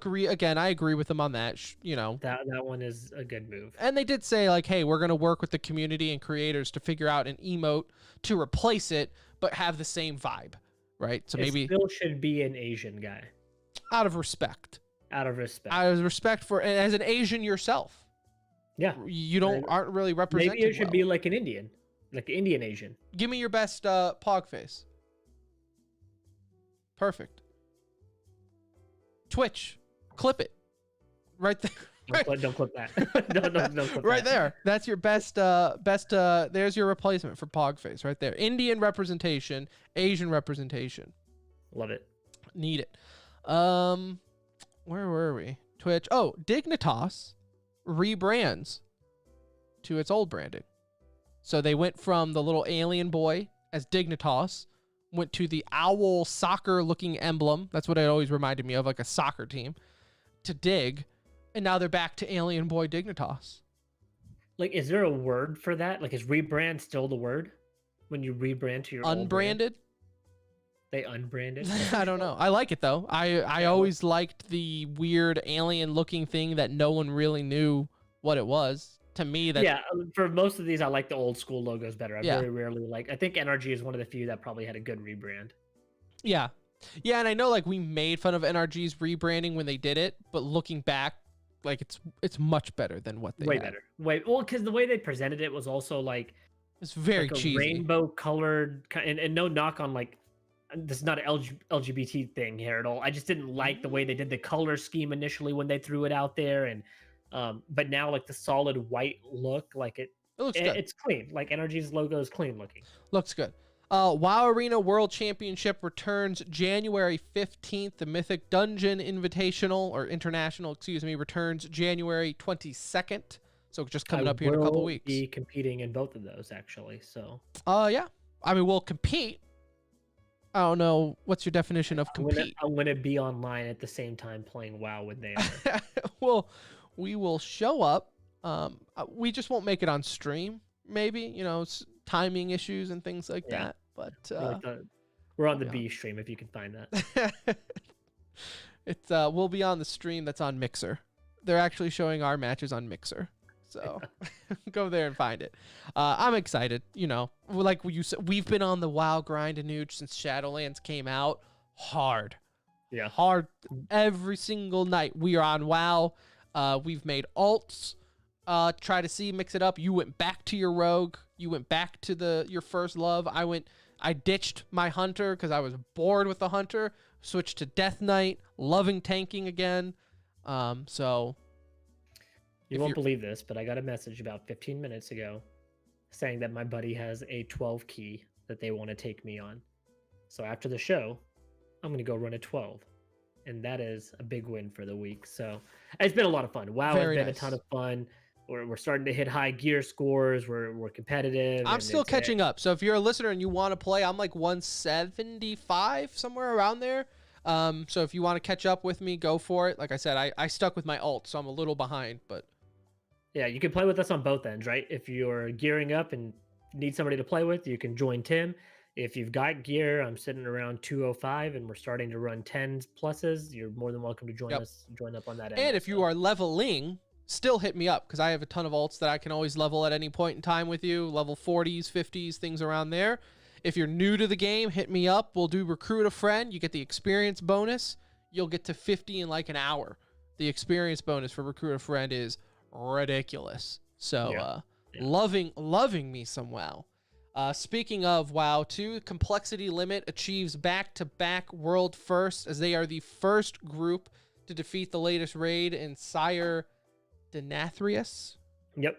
agree with them on that, you know. That one is a good move. And they did say like, hey, we're going to work with the community and creators to figure out an emote to replace it, but have the same vibe, right? So maybe it still should be an Asian guy. out of respect. Out of respect. Out of respect for, and as an Asian yourself. Yeah. You aren't really represented. Maybe it should be like an Indian, like Indian Asian. Give me your best Pog face. Perfect. Twitch, clip it, right there. Don't clip that. don't clip Right that. there. That's your best. There's your replacement for Pog face right there. Indian representation, Asian representation. Love it. Need it. Where were we? Twitch. Oh, Dignitas rebrands. to its old branding. So they went from the little alien boy as Dignitas, went to the owl soccer looking emblem. That's what it always reminded me of, like a soccer team, to Dig. And now they're back to alien boy Dignitas. Like, is there a word for that? Like, is rebrand still the word when you rebrand to your old brand? Unbranded? They unbranded? I don't know. I like it though. I always liked the weird alien looking thing that no one really knew what it was. To me, that Yeah, for most of these, I like the old school logos better. I Yeah. very rarely like. I think NRG is one of the few that probably had a good rebrand. Yeah. Yeah, and I know like we made fun of NRG's rebranding when they did it, but looking back, like it's much better than what they Way had. better. Well, because the way they presented it was also like It's very like a cheesy. rainbow colored, and no knock on like this is not an LGBT thing here at all. I just didn't like the way they did the color scheme initially when they threw it out there, and but now like the solid white look, like It looks good. it's clean. Like NRG's logo is clean looking. Looks good. WoW Arena World Championship returns January 15th. The Mythic Dungeon Invitational, or International, excuse me, returns January 22nd. So just coming up here in a couple weeks. Be competing in both of those actually. So Yeah. I mean, we'll compete. I don't know. What's your definition of compete? I'm gonna be online at the same time playing WoW with they are. Well, we will show up. We just won't make it on stream. Maybe, you know, timing issues and things like Yeah. that. But We're on the yeah. B stream if you can find that. We'll be on the stream that's on Mixer. They're actually showing our matches on Mixer. So go there and find it. I'm excited. You know, like you said, we've been on the WoW grind and Nuge since Shadowlands came out. Hard. Yeah. Hard. Every single night we are on WoW. We've made alts. Try to mix it up. You went back to your rogue. You went back to your first love. I ditched my hunter because I was bored with the hunter. Switched to Death Knight. Loving tanking again. So You won't believe this, but I got a message about 15 minutes ago saying that my buddy has a 12 key that they want to take me on. So after the show, I'm going to go run a 12. And that is a big win for the week. So it's been a lot of fun. WoW Very has been nice. a ton of fun. We're starting to hit high gear scores. We're competitive. I'm still catching up. So if you're a listener and you want to play, I'm like 175, somewhere around there. So if you want to catch up with me, go for it. Like I said, I stuck with my ult, so I'm a little behind, but Yeah, you can play with us on both ends, right? If you're gearing up and need somebody to play with, you can join Tim. If you've got gear, I'm sitting around 205 and we're starting to run 10s pluses. You're more than welcome to join us, join up on that end. And if you are leveling, still hit me up because I have a ton of ults that I can always level at any point in time with you. Level 40s, 50s, things around there. If you're new to the game, hit me up. We'll do recruit a friend. You get the experience bonus. You'll get to 50 in like an hour. The experience bonus for recruit a friend is ridiculous. So loving me some WoW. Speaking of WoW 2, Complexity Limit achieves back-to-back world firsts as they are the first group to defeat the latest raid in Sire Denathrius. Yep,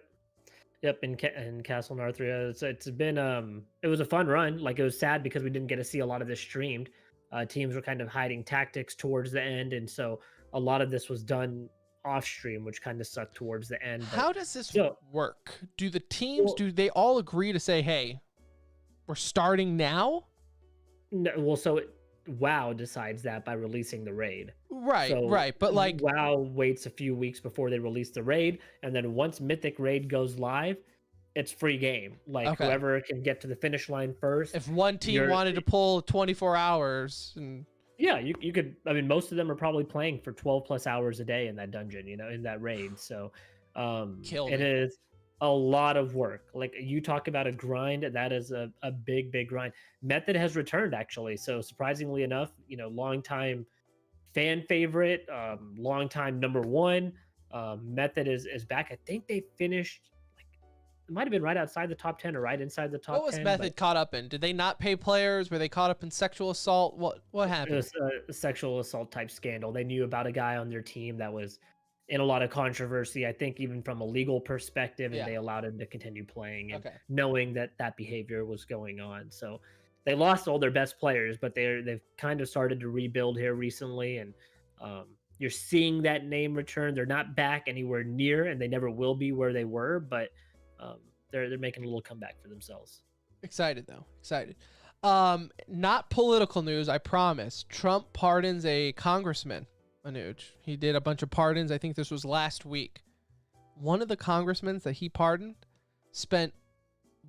in Castle Narthria. It's been it was a fun run. Like, it was sad because we didn't get to see a lot of this streamed. Teams were kind of hiding tactics towards the end, and so a lot of this was done off stream, which kind of sucked towards the end. How does this work? Do the teams, do they all agree to say, hey, we're starting now? No, well, so WoW decides that by releasing the raid. Right, So right. But like, WoW waits a few weeks before they release the raid, and then once Mythic Raid goes live, it's free game. Like, whoever can get to the finish line first. If one team wanted to pull 24 hours and yeah, you could. I mean, most of them are probably playing for 12 plus hours a day in that dungeon, you know, in that raid. So it is a lot of work. Like, you talk about a grind, that is a big grind. Method has returned, actually. So surprisingly enough, you know, long time fan favorite, long time number one. Method is back. I think they finished, it might have been right outside the top 10 or right inside the top 10. What was Method caught up in? Did they not pay players? Were they caught up in sexual assault? What happened? It was a sexual assault type scandal. They knew about a guy on their team that was in a lot of controversy, I think even from a legal perspective, and they allowed him to continue playing and knowing that behavior was going on. So they lost all their best players, but they've kind of started to rebuild here recently, and you're seeing that name return. They're not back anywhere near, and they never will be where they were, but they're making a little comeback for themselves. Excited though. Excited. Not political news, I promise. Trump pardons a congressman, Anuj. He did a bunch of pardons. I think this was last week. One of the congressmen that he pardoned spent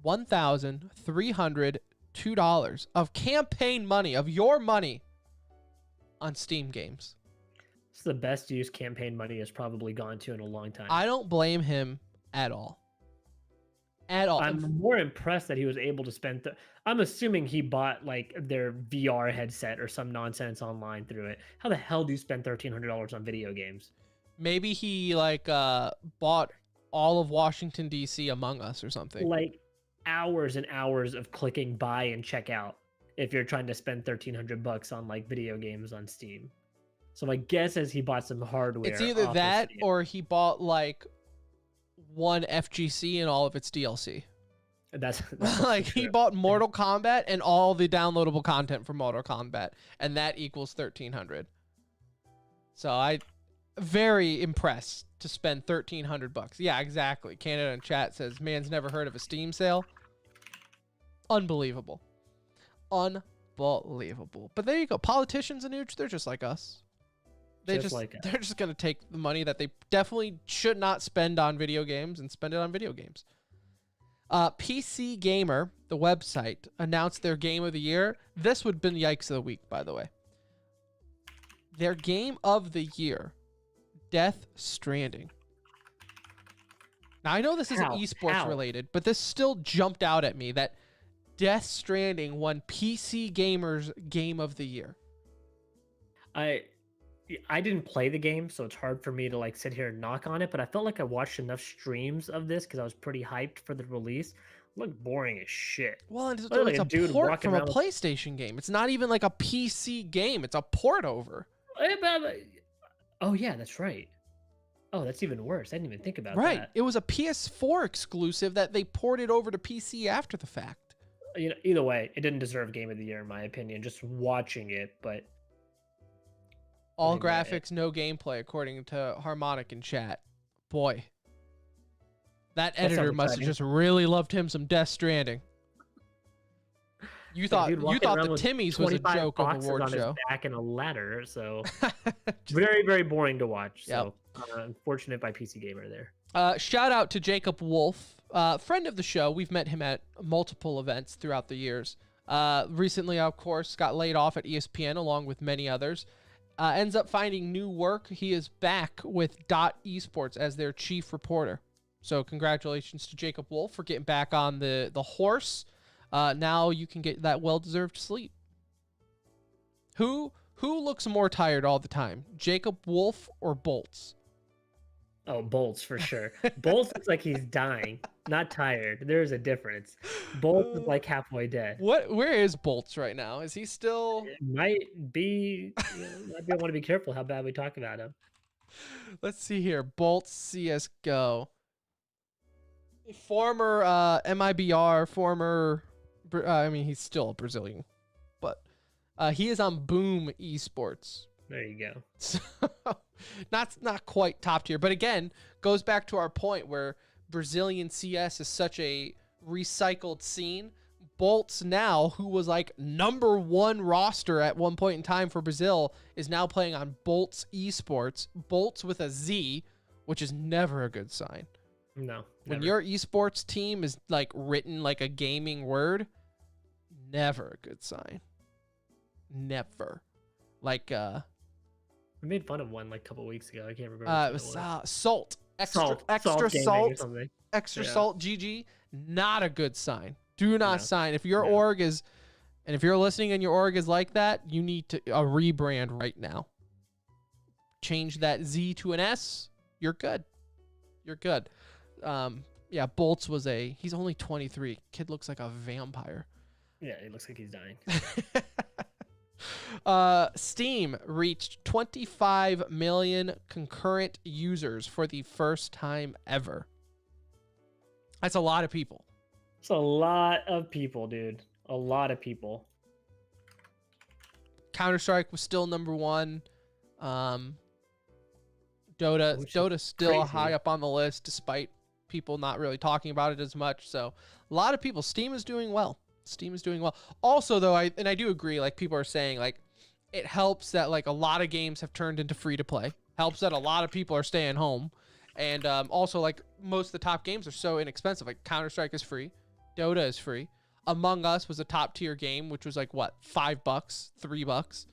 $1,302 of campaign money, of your money, on Steam games. It's the best use campaign money has probably gone to in a long time. I don't blame him at all. At all. I'm more impressed that he was able to spend. I'm assuming he bought like their VR headset or some nonsense online through it. How the hell do you spend $1,300 on video games? Maybe he like bought all of Washington D.C. Among Us or something. Like hours and hours of clicking buy and check out if you're trying to spend $1,300 on like video games on Steam. So my guess is he bought some hardware. It's either off that of Steam. or he bought like one FGC and all of its DLC. That's Like he bought Mortal Kombat and all the downloadable content for Mortal Kombat, and that equals 1,300. So I very impressed to spend $1,300. Yeah, exactly. Canada in chat says, "Man's never heard of a Steam sale." Unbelievable, unbelievable. But there you go. Politicians, Anuj, they're just like us. They're just gonna take the money that they definitely should not spend on video games and spend it on video games. PC Gamer, the website, announced their game of the year. This would have been Yikes of the Week, by the way. Their game of the year, Death Stranding. Now, I know this isn't esports related, but this still jumped out at me that Death Stranding won PC Gamer's game of the year. I didn't play the game, so it's hard for me to like sit here and knock on it, but I felt like I watched enough streams of this because I was pretty hyped for the release. It looked boring as shit. Well, it's like a dude port walking from a around with- PlayStation game. It's not even like a PC game. It's a port over. Oh yeah, that's right. Oh, that's even worse. I didn't even think about Right. that. It was a PS4 exclusive that they ported over to PC after the fact. You know, either way, it didn't deserve Game of the Year in my opinion. Just watching it, but All I mean, graphics, no gameplay, according to Harmonic in chat. Boy, that editor sounds must have exciting. just really loved him some Death Stranding. You thought dude you walking thought around the with Timmys was a 25 joke of boxes award on his show. back and a ladder, so Just- very very boring to watch. Yep. So unfortunate by PC Gamer there. Shout out to Jacob Wolf, friend of the show. We've met him at multiple events throughout the years. Recently, of course, got laid off at ESPN along with many others. Ends up finding new work. He is back with Dot Esports as their chief reporter. So congratulations to Jacob Wolf for getting back on the horse. Now you can get that well-deserved sleep. Who looks more tired all the time, Jacob Wolf or Bolts? Oh, Bolts for sure. Bolts looks like he's dying, not tired. There's a difference. Bolts is like halfway dead. Where is Bolts right now? Is he still? It might be. Might want to be careful how bad we talk about him. Let's see here. Bolts CS:GO. Former MIBR, I mean, he's still a Brazilian, but he is on Boom Esports. There you go. So, not quite top tier, but again, goes back to our point where Brazilian CS is such a recycled scene. Bolts now, who was like #1 roster at one point in time for Brazil, is now playing on Bolts Esports. Bolts with a Z, which is never a good sign. No. When never. your esports team is like written like a gaming word, never a good sign. Never. Like we made fun of one like a couple weeks ago. I can't remember. it was Salt. Extra Gaming salt. or something. Extra Yeah. salt GG. Not a good sign. Do not No. sign. If your No. org is, and if you're listening and your org is like that, you need to a rebrand right now. Change that Z to an S. You're good. You're good. Yeah, Bolts was he's only 23. Kid looks like a vampire. Yeah, it looks like he's dying. Steam reached 25 million concurrent users for the first time ever. That's a lot of people. It's a lot of people, dude. A lot of people. Counter-Strike was still #1. Dota's Which is still crazy. high up on the list despite people not really talking about it as much. So a lot of people, Steam is doing well. Also, though, I do agree, like people are saying, like it helps that like a lot of games have turned into free to play. Helps that a lot of people are staying home. And also, like most of the top games are so inexpensive. Like Counter-Strike is free. Dota is free. Among Us was a top tier game, which was like what, $5, $3.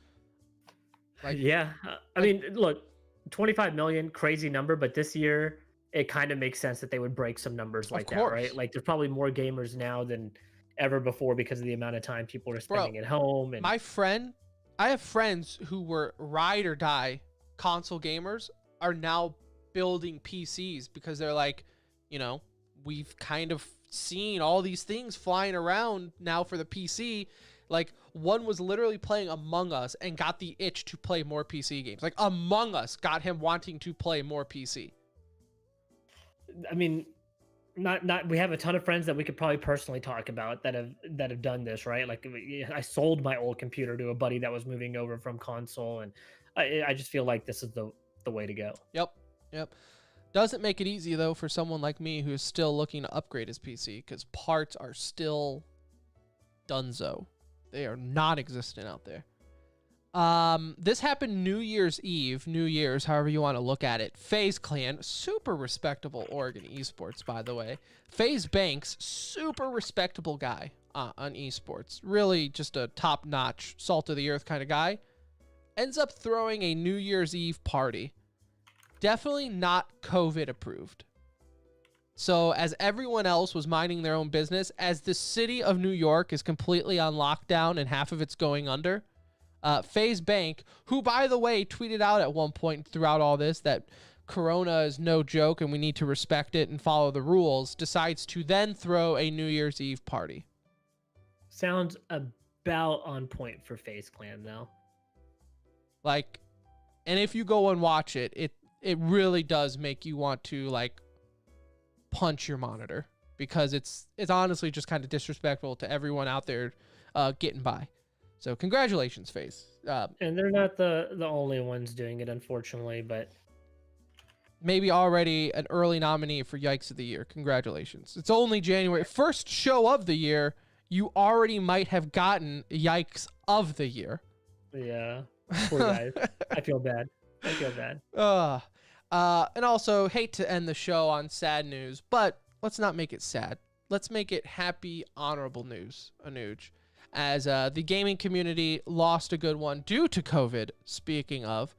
Like, yeah, I mean, look, 25 million, crazy number, but this year it kind of makes sense that they would break some numbers like that, right? Like there's probably more gamers now than ever before because of the amount of time people are spending at home. And I have friends who were ride or die console gamers are now building PCs because they're like, you know, we've kind of seen all these things flying around now for the PC. Like one was literally playing Among Us and got the itch to play more PC games. Like Among Us got him wanting to play more PC. I mean, not we have a ton of friends that we could probably personally talk about that have done this, right? Like I sold my old computer to a buddy that was moving over from console, and I just feel like this is the way to go. Yep. Doesn't make it easy though for someone like me who's still looking to upgrade his PC because parts are still dunzo. They are non-existent out there. This happened New Year's Eve, New Year's, however you want to look at it. FaZe Clan, super respectable Oregon esports, by the way. FaZe Banks, super respectable guy on esports. Really just a top-notch, salt of the earth kind of guy. Ends up throwing a New Year's Eve party. Definitely not COVID approved. So as everyone else was minding their own business, as the city of New York is completely on lockdown and half of it's going under, FaZe Bank, who, by the way, tweeted out at one point throughout all this that Corona is no joke and we need to respect it and follow the rules, decides to then throw a New Year's Eve party. Sounds about on point for FaZe Clan, though. Like, and if you go and watch it, it really does make you want to, like, punch your monitor because it's honestly just kind of disrespectful to everyone out there getting by. So congratulations, FaZe. And they're not the only ones doing it, unfortunately, but maybe already an early nominee for Yikes of the Year. Congratulations. It's only January. First show of the year. You already might have gotten Yikes of the Year. Yeah. Poor guys. I feel bad. And also, hate to end the show on sad news, but let's not make it sad. Let's make it happy, honorable news, Anuj. As the gaming community lost a good one due to COVID, speaking of,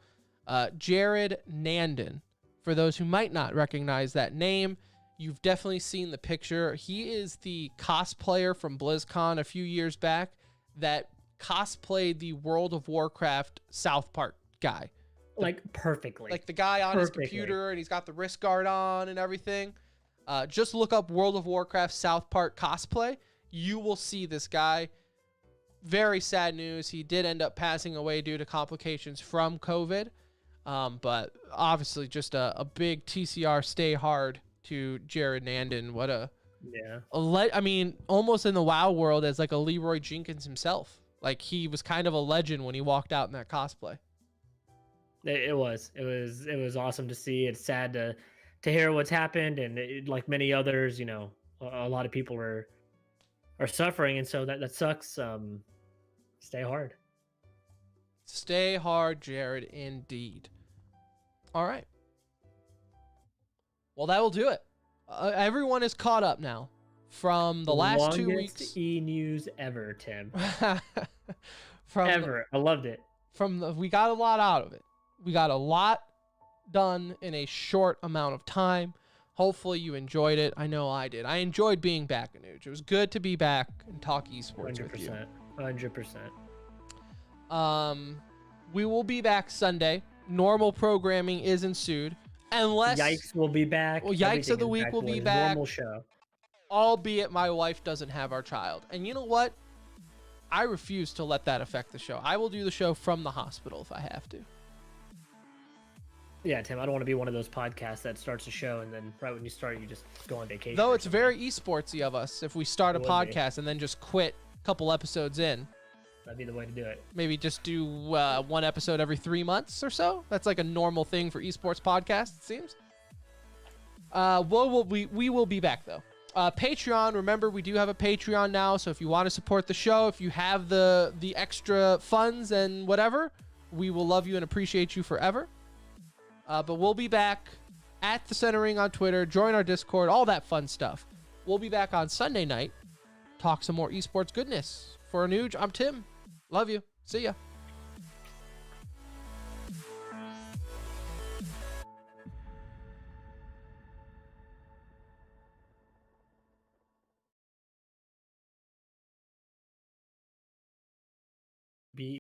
Jared Nandon. For those who might not recognize that name, you've definitely seen the picture. He is the cosplayer from BlizzCon a few years back that cosplayed the World of Warcraft South Park guy. Like perfectly. Like the guy on his computer and he's got the wrist guard on and everything. Just look up World of Warcraft South Park cosplay. You will see this guy. Very sad news. He did end up passing away due to complications from COVID. But obviously just a big TCR stay hard to Jared Nandon. What I mean, almost in the WoW world as like a Leroy Jenkins himself. Like he was kind of a legend when he walked out in that cosplay. It was awesome to see. It's sad to hear what's happened, and like many others, you know, a lot of people are suffering, and so that sucks. Stay hard. Stay hard, Jared, indeed. All right. Well, that will do it. Everyone is caught up now from the last 2 weeks. Longest e-news ever, Tim. I loved it. We got a lot out of it. We got a lot done in a short amount of time. Hopefully you enjoyed it. I know I did. I enjoyed being back, Anuj. It was good to be back and talk esports 100%, with you. 100%. We will be back Sunday. Normal programming is ensued. Unless Yikes will be back. Well, Yikes of the Week will be back. Normal show. Albeit my wife doesn't have our child. And you know what? I refuse to let that affect the show. I will do the show from the hospital if I have to. Yeah, Tim, I don't want to be one of those podcasts that starts a show and then right when you start, you just go on vacation. Though it's very esportsy of us if we start a podcast and then just quit a couple episodes in. That'd be the way to do it. Maybe just do one episode every 3 months or so. That's like a normal thing for esports podcasts, it seems. We will be back though. Patreon, remember we do have a Patreon now, so if you want to support the show, if you have the extra funds and whatever, we will love you and appreciate you forever. But we'll be back at the Centering on Twitter. Join our Discord, all that fun stuff. We'll be back on Sunday night. Talk some more esports goodness. For Anuj, I'm Tim. Love you. See ya.